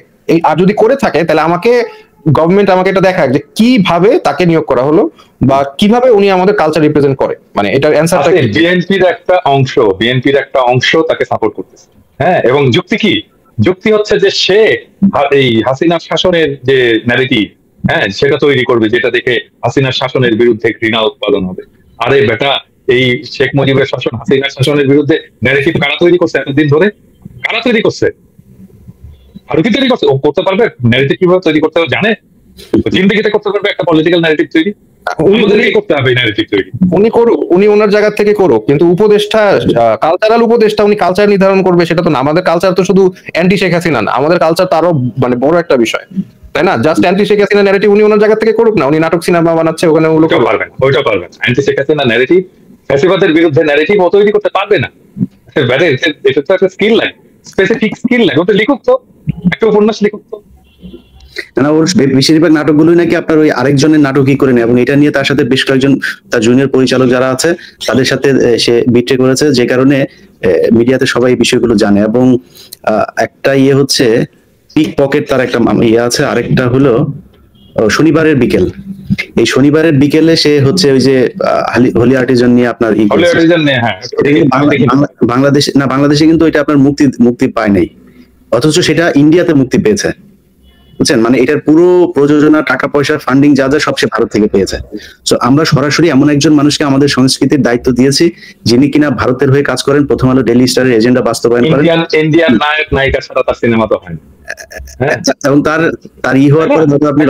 আর যদি করে থাকে তাহলে গভর্নমেন্ট আমাকে এটা দেখায় যে কিভাবে তাকে নিয়োগ করা হলো বা কিভাবে উনি আমাদের কালচার রিপ্রেজেন্ট করে, মানে এটার অ্যানসারটা কি? বিএনপির একটা অংশ তাকে সাপোর্ট করতেছে। হ্যাঁ, এবং যুক্তি হচ্ছে যে সে এই হাসিনা শাসনের যে ন্যারেটিভ, হ্যাঁ, সেটা তৈরি করবে, যেটা দেখে হাসিনার শাসনের বিরুদ্ধে ঘৃণা উৎপাদন হবে। আরে বেটা, এই শেখ মুজিবের শাসন, হাসিনার শাসনের বিরুদ্ধে ন্যারেটিভ কারা তৈরি করছে এতদিন ধরে? কারা তৈরি করছে? ফারুকি তৈরি করছে। ও করতে পারবে ন্যারেটিভ কিভাবে তৈরি করতে হবে জানে, জিন্দেগিতে করতে পারবে একটা পলিটিক্যাল ন্যারেটিভ তৈরি। করতে হবে ন্যারেটিভ তৈরি, উনি করুক, উনি ওনার জায়গা থেকে করুক, কিন্তু উপদেষ্টা, কালচারাল উপদেষ্টা, উনি কালচার নির্ধারণ করবে সেটা তো না। আমাদের কালচার তো শুধু অ্যান্টি শেখ হাসিনা না, আমাদের কালচার তো আরো মানে বড় একটা বিষয়, তাই না? Just anti Sheikh Hasina narrative উনি ওনার জায়গা থেকে করুক না, উনি নাটক সিনেমা বানাচ্ছে ওখানে, ওইটা পারবেন। অ্যান্টি শেখ হাসিনা ন্যারেটিভ, ফ্যাসিবাদের বিরুদ্ধে ন্যারেটিভ ও তৈরি করতে পারবে না। এটা তো একটা স্কিল লাগে, স্পেসিফিক স্কিল লাগে। ওটা লিখুক তো, একটা উপন্যাস লিখুক তো। না, ওর বেশিরভাগ নাটকগুলোই নাকি আপনার ওই আরেকজনের নাটকই করে নেয়, এবং এটা নিয়ে তার সাথে বেশ কয়েকজন তার জুনিয়র পরিচালক যারা আছে তাদের সাথে সে বিট্রে করেছে, যে কারণে মিডিয়াতে সবাই এই বিষয়গুলো জানে। এবং একটা হচ্ছে পিক পকেট, তার একটা আছে, আরেকটা হলো শনিবারের বিকেল। এই শনিবারের বিকেলে সে হচ্ছে ওই যে হোলি আর্টিজান নিয়ে আপনার বাংলাদেশে কিন্তু এটা আপনার মুক্তি পায় নাই, অথচ সেটা ইন্ডিয়াতে মুক্তি পেয়েছে, বুঝছেন? মানে এটার পুরো প্রযোজনা, টাকা পয়সা, ফান্ডিং যা যা সব সে ভারত থেকে পেয়েছে। তো আমরা সরাসরি এমন একজন মানুষকে আমাদের সংস্কৃতির দায়িত্ব দিয়েছি যিনি কিনা ভারতের হয়ে কাজ করেন, প্রথম আলো, ডেইলি স্টারের এজেন্ডা বাস্তবায়ন করেন। ইন্ডিয়ান নায়ক নায়িকা ছাড়া তার সিনেমা তো হয় না। এবং তার হওয়ার পরে আপনি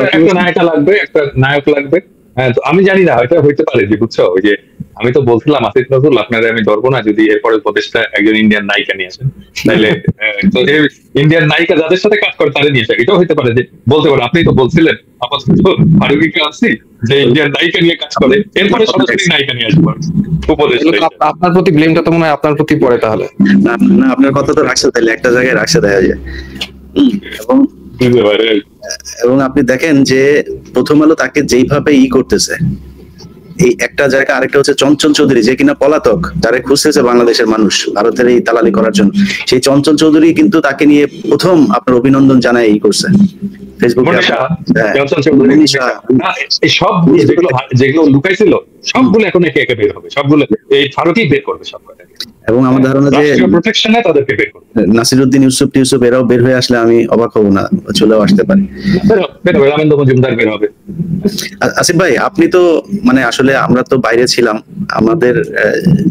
একটা নায়ক লাগবে। হ্যাঁ, তো আমি জানি না, হয়তো হইতে পারে যে, বুঝছো, ওই যে আমি তো বলছিলাম আসিফ নজরুল, আপনারা আমি ধরবো না যদি এরপরে উপদেশটা একজন ইন্ডিয়ান নায়িকা নিয়ে আসেন, তাহলে তো ইন্ডিয়ান নায়িকা যাদের সাথে কাজ করে তাদের নিয়ে আসে। এটাও হইতে পারে যে, বলতে পারে আপনি তো বলছিলেন আপাতত ফারুকিকে আসছি যে ইন্ডিয়ান নায়িকা নিয়ে কাজ করে, এরপরে সরাসরি নায়িকা নিয়ে আসবো উপদেশ। আপনার প্রতি ব্লেমটা তো মনে হয় আপনার প্রতি পড়ে তাহলে। না, আপনার কথা তো রাখছে, তাহলে একটা জায়গায় রাখছে দেখা যায়। এবং আপনি দেখেন যে প্রথম আলো তাকে যেইভাবে করতেছে, এই একটা জায়গা, আরেকটা হচ্ছে চঞ্চল চৌধুরী, যে কিনা পলাতক, যারা খুঁজতেছে বাংলাদেশের মানুষ ভারতের এই দালালি করার জন্য। সেই চঞ্চল চৌধুরী কিন্তু তাকে নিয়ে প্রথম আপনার অভিনন্দন জানায় এই করছে ফেসবুকে। মনীষা, হ্যাঁ, জনসন চৌধুরী, মনীষা। না, এই সবগুলো যেগুলো লুকাইছিল সবগুলো এখন একে একে বের হবে, সবগুলো এই ফারুকই বের করবে সব কথা। এবং আমার ধারণা যে প্রোটেকশনে তাদেরকে বের করবে। নাসিরউদ্দিন ইউসুফ এরাও বের হয়ে আসলে আমি অবাক হব না, চলেও আসতে পারে। বের হবে, রামেন্দ্র মজুমদার বের হবে। আসিফ ভাই, আপনি তো মানে আসলে আমরা তো বাইরে ছিলাম, আমাদের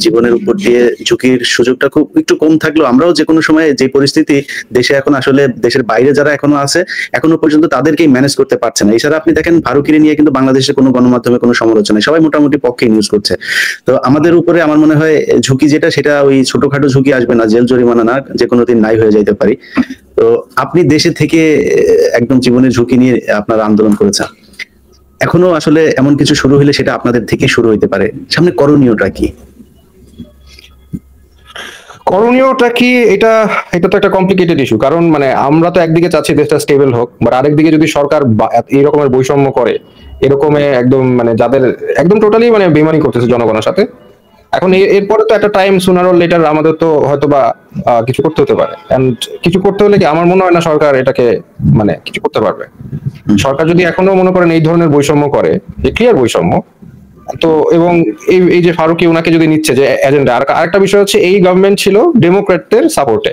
জীবনের উপর দিয়ে ঝুঁকির সুযোগটা খুব একটু কম থাকলেও আমরাও যে কোনো সময় যে পরিস্থিতি দেশে এখন, আসলে দেশের বাইরে যারা এখনো আছে এখনো পর্যন্ত তাদেরকেই ম্যানেজ করতে পারছে না। এছাড়া আপনি দেখেন ফারুকিরে নিয়ে কিন্তু বাংলাদেশে কোনো গণমাধ্যমে কোনো সমালোচনা নেই, সবাই মোটামুটি পক্ষে নিউজ করছে। তো আমাদের উপরে আমার মনে হয় ঝুঁকি যেটা, সেটা ওই ছোটখাটো ঝুঁকি আসবে না, জেল জরিমানা না, যে কোনো দিন নাই হয়ে যাইতে পারি। তো আপনি দেশে থেকে একদম জীবনের ঝুঁকি নিয়ে আপনার আন্দোলন করেছেন, এখনো আসলে এমন কিছু শুরু হলে সেটা আপনাদের থেকে শুরু হইতে পারে, সামনে করণীয়টা কি? করণীয়টা কি, এটা তো একটা কমপ্লিকেটেড ইস্যু। কারণ মানে আমরা তো একদিকে চাচ্ছি দেশটা স্টেবল হোক, বাট আরেকদিকে যদি সরকার এই রকমের বৈষম্য করে, এরকমে একদম মানে যাদের একদম টোটালি মানে বেমানি করতেছে জনগণের সাথে, এখন এরপরে তো একটা টাইম সুনার অর লেটার আমাদের তো হয়তো বা কিছু করতে হতে পারে। এন্ড কিছু করতে হলে কি আমার মনে হয় না সরকার এটাকে মানে কিছু করতে পারবে। সরকার যদি এখনো মনে করেন এই ধরনের বৈষম্য করে, যে ক্লিয়ার বৈষম্য, তো এবং এই যে ফারুকি ওনাকে যদি নিচ্ছে যে এজেন্ডা, আর আরেকটা বিষয় হচ্ছে এই গভর্নমেন্ট ছিল ডেমোক্র্যাটদের সাপোর্টে,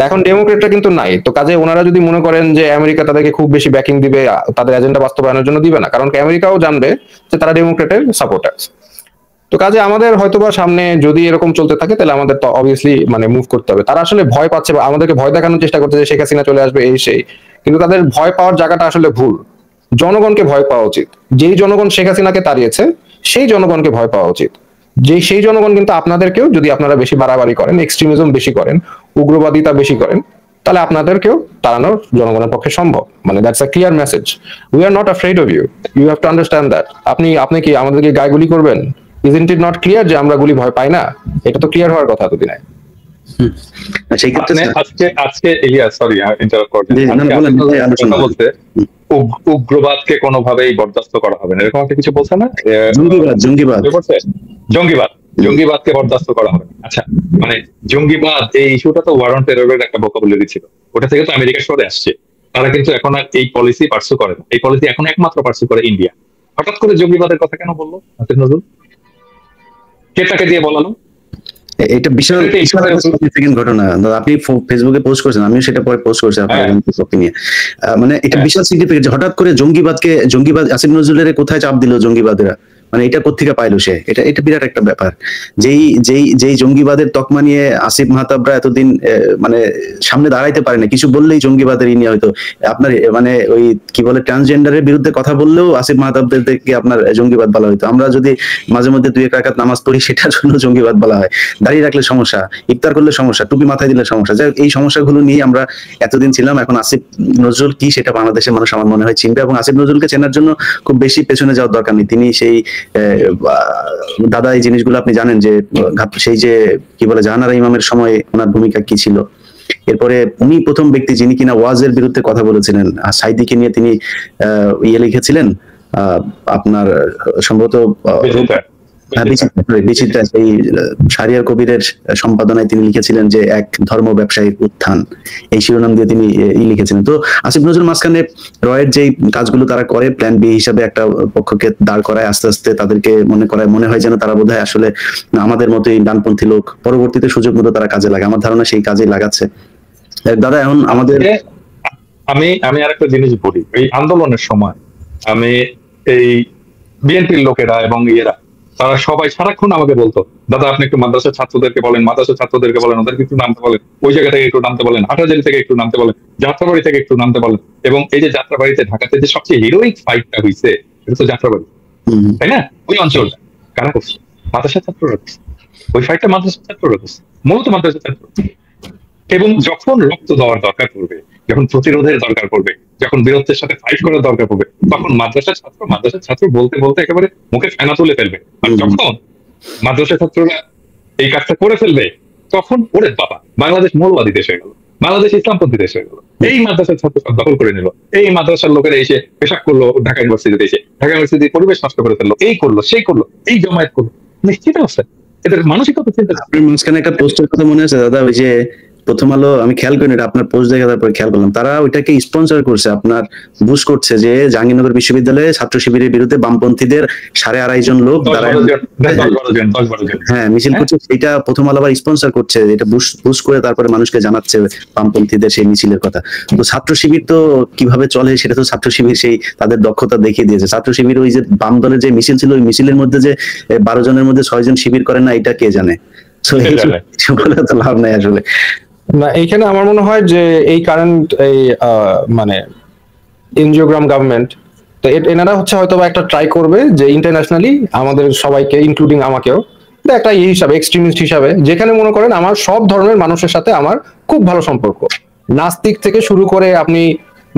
এখন ডেমোক্রেটরা কিন্তু নাই। তো কাজে ওনারা যদি মনে করেন যে আমেরিকা তাদেরকে খুব বেশি ব্যাকিং দিবে, তাদের এজেন্ডা বাস্তবায়নের জন্য দিবে না, কারণ আমেরিকাও জানবে যে তারা ডেমোক্রেটের সাপোর্টার। তো কাজে আমাদের হয়তোবা সামনে যদি এরকম চলতে থাকে তাহলে আমাদের তো অবভিয়াসলি মানে মুভ করতে হবে। তারা আসলে ভয় পাচ্ছে বা আমাদেরকে ভয় দেখানোর চেষ্টা করছে যে শেখ হাসিনা চলে আসবে এই সেই, কিন্তু তাদের ভয় পাওয়ার জায়গাটা আসলে ভুল। জনগণকে ভয় পাওয়া উচিত। যেই জনগণ শেখ হাসিনাকে তাড়িয়েছে সেই জনগণকে ভয় পাওয়া উচিত। সেই জনগণ কিন্তু আপনাদেরকেও, যদি আপনারা বেশি বাড়াবাড়ি করেন, এক্সট্রিমিজম বেশি করেন, উগ্রবাদিতা বেশি করেন, তাহলে আপনাদেরকেও তাড়ানো জনগণের পক্ষে সম্ভব। মানে that's a clear message. We are not afraid of you, you have to understand that. আপনি কি আমাদেরকে গায়ে গুলি করবেন? ইজন্ট ইট নট ক্লিয়ার যে আমরা গুলি ভয় পাই না? এটা তো ক্লিয়ার হওয়ার কথা এতদিনে। সেই ক্ষেত্রে আজকে ইলিয়াস, সরি ইন্টারাপ্ট করতে, কথা বলতে উগ্রবাদকে কোনোভাবেই বরদাস্ত করা হবে না এরকম একটা কিছু বলছে না? জঙ্গিবাদকে বরদাস্ত করা হবে না। আচ্ছা, মানে জঙ্গিবাদ এই ইস্যুটা তো ওয়ার অন টেররের একটা ভোকাবুলারি ছিল, ওটা থেকে তো আমেরিকা সরে আসছে। তারা কিন্তু এখন আর এই পলিসি পার্সু করে না, এই পলিসি এখন একমাত্র পার্সু করে ইন্ডিয়া। হঠাৎ করে জঙ্গিবাদের কথা কেন বললো আসিফ নজরুল? কে তাকে দিয়ে বলালো? এটা বিশাল সিগনিফিকেন্ট ঘটনা, আপনি ফেসবুকে পোস্ট করেছেন, আমিও সেটা পরে পোস্ট করেছি আপনার নিয়ে। মানে এটা বিশাল সিগনিফিকেন্ট, হঠাৎ করে জঙ্গিবাদ আসিফ নজরুলের কোথায় চাপ দিল জঙ্গিবাদেরা, মানে এটা কোত্থেকে পাইলো সে? এটা বিরাট একটা ব্যাপার। যেই জঙ্গিবাদের তকমা নিয়ে আসিফ মাহতাবরা এতদিন মানে সামনে দাঁড়াইতে পারে না, কিছু বললেই জঙ্গিবাদের নিয়ে হয়তো আপনার মানে ওই কি বলে ট্রান্সজেন্ডারের বিরুদ্ধে কথা বললেও আসিফ মাহতাবদেরকে আপনার জঙ্গিবাদ বলা হইতো। আমরা যদি মাঝে মধ্যে 2-1 রাকাত নামাজ পড়ি সেটার জন্য জঙ্গিবাদ বলা হয়, দাঁড়িয়ে রাখলে সমস্যা, ইফতার করলে সমস্যা, টুপি মাথায় দিলে সমস্যা। যাই হোক, এই সমস্যাগুলো নিয়ে আমরা এতদিন ছিলাম। এখন আসিফ নজরুল কি সেটা বাংলাদেশের মানুষ আমার মনে হয় চিনবে, এবং আসিফ নজরুলকে চেনার জন্য খুব বেশি পেছনে যাওয়ার দরকার নেই। তিনি সেই দাদা, এই জিনিসগুলো আপনি জানেন যে সেই যে কি বলে জাহানারা ইমামের সময় ওনার ভূমিকা কি ছিল। এরপরে উনি প্রথম ব্যক্তি যিনি কিনা ওয়াজের বিরুদ্ধে কথা বলেছিলেন, সাইদিকে নিয়ে তিনি লিখেছিলেন আপনার সম্ভবত বিচিত্রা, সেই শাহরিয়ার কবিরের সম্পাদনায় তিনি লিখেছিলেন যে এক ধর্ম ব্যবসায়ীর উত্থান, এই শিরোনাম দিয়ে তিনি লিখেছিলেন। তো আসিফ নজরুল মাঝখানে রয়ের যেই কাজগুলো তারা করে, প্ল্যান বি হিসাবে একটা পক্ষকে দাঁড় করায়, আস্তে আস্তে তাদেরকে মনে হয় যেন তারা বোধহয় আসলে আমাদের মতোই ডানপন্থী লোক, পরবর্তীতে সুযোগ মতো তারা কাজে লাগে। আমার ধারণা সেই কাজে লাগাচ্ছে দাদা। এখন আমাদের আমি আরেকটা জিনিস বলি, এই আন্দোলনের সময় আমি এই বিএনপির লোকেরা এবং ইয়েরা তারা সবাই সারাক্ষণ আমাকে বলতো, দাদা আপনি একটু মাদ্রাসার ছাত্রদেরকে বলেন, ওদেরকে একটু নামতে বলেন, ওই জায়গা থেকে একটু নামতে বলেন, হাটাজারি থেকে একটু নামতে বলেন, যাত্রাবাড়ি থেকে একটু নামতে বলেন। এবং এই যে যাত্রাবাড়িতে ঢাকাতে যে সবচেয়ে হিরোইক ফাইটটা হয়েছে এটা তো যাত্রাবাড়ি, তাই না? ওই অঞ্চলটা কারা করছে? মাদ্রাসার ছাত্ররা করছে। ওই ফাইটটা মাদ্রাসার ছাত্ররা করছে, মূলত মাদ্রাসার ছাত্র। এবং যখন রক্ত দেওয়ার দরকার পড়বে, যখন প্রতিরোধের দরকার পড়বে, যখন বীরত্বের সাথে ফাইট করার দরকার পড়বে, তখন মাদ্রাসার ছাত্র বলতে বলতে একেবারে মুখে ফেনা তুলে ফেলবে। আর যখন মাদ্রাসার ছাত্ররা এই কাজটা করে ফেলবে, তখন ওরে বাবা, বাংলাদেশ মৌলবাদী দেশ হয়ে গেল, বাংলাদেশ ইসলামপন্থী দেশ হয়ে গেল। এই মাদ্রাসার ছাত্র সব দখল করে নিল, এই মাদ্রাসার লোকেরা এসে পেশাব করলো ঢাকা ইউনিভার্সিটিতে, এসে ঢাকা ইউনিভার্সিটির পরিবেশ নষ্ট করে ফেললো, এই করলো সেই করলো, এই জমায়েত করলো। নিশ্চিত আছে এদের মানসিকতা চিন্তা। আপনার মাঝখানে একটা পোস্টের কথা মনে আছে দাদা, ওই যে প্রথম আলো, আমি খেয়াল করিনি এটা, আপনার পোস্ট দেখে তারপরে খেয়াল করলাম, তারা ওইটাকে স্পন্সর করছে, আপনার বুস্ট করছে, যে জাহাঙ্গীরনগর বিশ্ববিদ্যালয়ে ছাত্র শিবিরের বিরুদ্ধে বামপন্থীদের 2.5 জন লোক তারা হ্যাঁ মিছিল করছে, সেটা প্রথম আলো আবার স্পন্সর করছে, এটা বুস্ট করে তারপরে মানুষকে জানাচ্ছে বামপন্থীদের সেই মিছিলের কথা। তো ছাত্র শিবির তো কিভাবে চলে সেটা তো ছাত্র শিবির সেই তাদের দক্ষতা দেখিয়ে দিয়েছে। ছাত্র শিবির ওই যে বাম দলের যে মিছিল ছিল, ওই মিছিলের মধ্যে যে 12 জনের মধ্যে 6 জন শিবির করে না, এটা কে জানে? তো লাভ নাই আসলে। না, এইখানে আমার মনে হয় যে এই কারেন্ট এই মানে এনজিওগ্রাম গভর্নমেন্ট, তো এনারা হচ্ছে হয়তো একটা ট্রাই করবে যে ইন্টারন্যাশনালি আমাদের সবাইকে ইনক্লুডিং আমাকেও একটা এই হিসাবে এক্সট্রিমিস্ট হিসাবে, যেখানে মনে করেন আমার সব ধর্মের মানুষের সাথে আমার খুব ভালো সম্পর্ক, নাস্তিক থেকে শুরু করে আপনি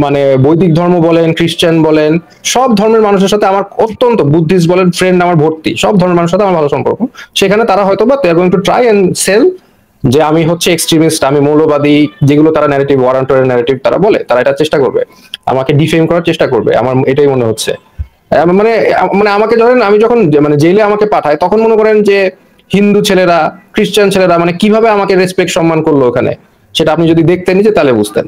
মানে বৈদিক ধর্ম বলেন, খ্রিস্টান বলেন, সব ধর্মের মানুষের সাথে আমার অত্যন্ত, বুদ্ধিস্ট বলেন, ফ্রেন্ড আমার ভর্তি, সব ধর্মের মানুষের সাথে আমার ভালো সম্পর্ক। সেখানে তারা হয়তো বা they are going to try and sell যে আমি হচ্ছে এক্সট্রিমিস্ট, আমি মৌলবাদী, যেগুলো তারা ন্যারেটিভ, ওয়ারান্টের ন্যারেটিভ তারা বলে, তারা এটা চেষ্টা করবে, আমাকে ডিফেম করার চেষ্টা করবে, আমার এটাই মনে হচ্ছে। মানে মানে আমাকে ধরেন, আমি যখন মানে জেলে আমাকে পাঠায়, তখন মনে করেন যে হিন্দু ছেলেরা, খ্রিস্টান ছেলেরা মানে কিভাবে আমাকে রেসপেক্ট সম্মান করলো ওখানে, সেটা আপনি যদি দেখতেন যে তাহলে বুঝতেন।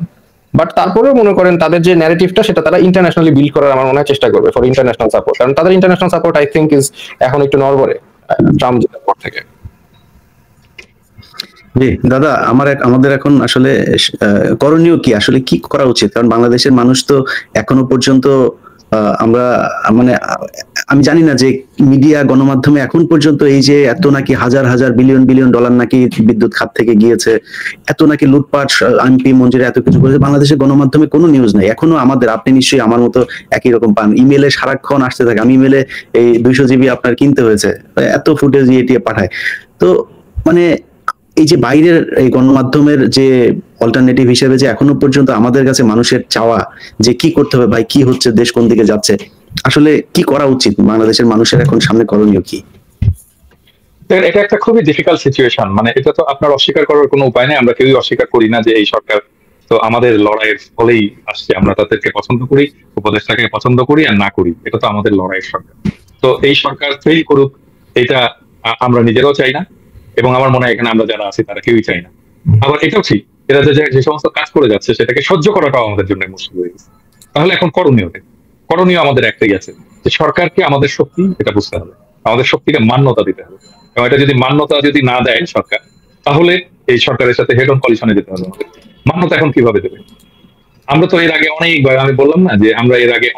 বাট তারপরেও মনে করেন তাদের যে ন্যারেটিভটা, সেটা তারা ইন্টারন্যাশনালি বিল্ড করার আমার মনে হয় চেষ্টা করবে ফর ইন্টারন্যাশনাল সাপোর্ট, কারণ তাদের international support I think is এখন একটু নড়বড়ে ট্রাম্প জেতার পর থেকে। জি দাদা, আমাদের এখন আসলে করণীয় কি, আসলে কি করা উচিত? কারণ বাংলাদেশের মানুষ তো এখনো পর্যন্ত আমরা মানে আমি জানি না যে মিডিয়া গণমাধ্যমে এখন পর্যন্ত এই যে এত নাকি হাজার হাজার বিলিয়ন বিলিয়ন ডলার নাকি বিদ্যুৎ খাত থেকে গিয়েছে, এত নাকি লুটপাট, এমপি মন্ত্রীরা এত কিছু করেছে, বাংলাদেশের গণমাধ্যমে কোনো নিউজ নাই এখনো। আপনি নিশ্চয়ই আমার মতো একই রকম পান, ইমেলে সারাক্ষণ আসতে থাকে, আমি ইমেলে এই 200 জিবি আপনার কিনতে হয়েছে, এত ফুটেজ দিয়ে পাঠায়। তো মানে এই যে বাইরের এই গণমাধ্যমের যে অল্টারনেটিভ হিসেবে যে এখনো পর্যন্ত আমাদের কাছে মানুষের চাওয়া যে কি করতে হবে ভাই, কি হচ্ছে, দেশ কোন দিকে যাচ্ছে, আসলে কি করা উচিত বাংলাদেশের মানুষের এখন সামনে করণীয় কি? এটা একটা খুবই ডিফিকাল্ট সিচুয়েশন, মানে এটা তো আপনার অস্বীকার করার কোনো উপায় নেই, আমরা কেউই অস্বীকার করি না যে এই সরকার তো আমাদের লড়াইয়ের ফলেই আসছে, আমরা তাদেরকে পছন্দ করি, উপদেষ্টাকে পছন্দ করি আর না করি, এটা তো আমাদের লড়াইয়ের সরকার। তো এই সরকার ফেল করুক এটা আমরা নিজেরাও চাই না, এবং আমার মনে হয় এখানে আমরা যারা আছি তারা কেউই চাই না। আবার এটাও ঠিক, এরা যে সমস্ত কাজ করে যাচ্ছে সেটাকে সহ্য করাটাও আমাদের জন্য মুশকিল হয়ে গেছে। তাহলে এখন করণীয় আমাদের একটাই আছে, যে সরকারকে আমাদের শক্তি এটা বুঝতে হবে, আমাদের শক্তিকে মান্যতা দিতে হবে, এবং এটা যদি মান্যতা না দেয় সরকার, তাহলে এই সরকারের সাথে হেড অন কলিশনে যেতে হবে আমাদের। মান্যতা এখন কিভাবে দেবে? আমরা তো এর আগে অনেকবার, আমি বললাম না যে আমরা এর আগে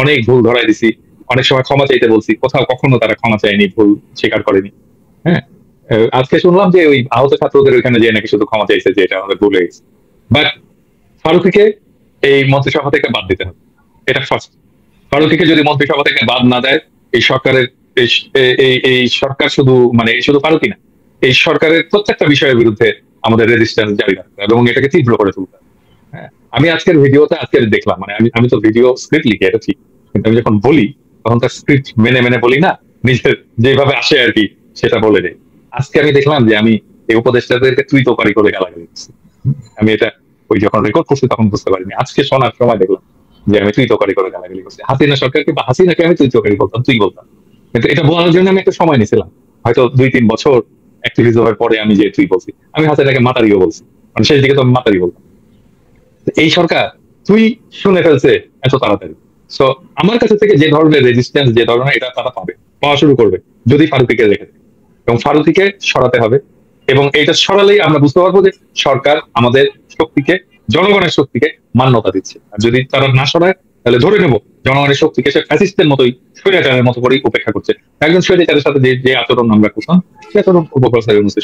অনেক ভুল ধরাই দিছি, অনেক সময় ক্ষমা চাইতে বলছি, কোথাও কখনো তারা ক্ষমা চায়নি, ভুল স্বীকার করেনি। হ্যাঁ, আজকে শুনলাম যে ওই আহত ছাত্রদের ওইখানে যে নাকি শুধু ক্ষমা চাইছে, যে এটা আমাদের ভুল হয়ে গেছে। বাট ফারুকীকে এই মন্ত্রিসভা থেকে বাদ দিতে হবে, এটা ফার্স্ট। ফারুকীকে যদি মন্ত্রিসভা থেকে বাদ না দেয়, এই সরকারের এই সরকার শুধু ফারুকী না, এই সরকারের প্রত্যেকটা বিষয়ের বিরুদ্ধে আমাদের রেজিস্ট্যান্স জারি রাখতে হবে এবং এটাকে তীব্র করে তুলতে হবে। হ্যাঁ, আমি আজকের ভিডিওতে দেখলাম, মানে আমি তো ভিডিও স্ক্রিপ্ট লিখি, এটা ঠিক, কিন্তু আমি যখন বলি তখন তার স্ক্রিপ্ট মেনে বলি না, নিজের যেভাবে আসে আর কি সেটা বলে দেয়। আজকে আমি দেখলাম যে আমি এই উপদেষ্টাদেরকে তুই তোকারি করে গালাগালি করছি। আমি এটা ওই যখন রেকর্ড করছি তখন বুঝতে পারিনি, আজকে শোনার সময় দেখলাম যে আমি তুই তোকারি করে গালাগালি করছি। হাসিনা সরকারকে বা হাসিনাকে আমি তুই তোকারি বলতাম, তুই বলতাম, কিন্তু এটা বলার জন্য আমি একটা সময় নিয়েছিলাম, হয়তো 2-3 বছর অ্যাক্টিভিস্ট হওয়ার পরে আমি যে তুই বলছি, আমি হাসিনাকে মাতারিও বলছি, মানে শেষ দিকে তো আমি মাতারি বলতাম। এই সরকার তুই শুনে ফেলছে এত তাড়াতাড়ি। সো আমার কাছে থেকে যে ধরনের রেজিস্ট্যান্স, যে ধরনের এটা তারা পাওয়া শুরু করবে যদি ফারুকীকে রেখে দেয়, এবং ফারুকীকে সরাতে হবে। এবং এটা সরালেই আমরা বুঝতে পারবো যে সরকার আমাদের শক্তিকে, জনগণের শক্তিকে মান্যতা দিচ্ছে। আর যদি তারা না সরায়, তাহলে ধরে নেব জনগণের শক্তিকে সে ফ্যাসিস্টের মতোই, স্বৈরাচারের মতো করেই উপেক্ষা করছে। একজন স্বৈরাচারের সাথে যে আচরণ আমরা করতাম, সে আচরণ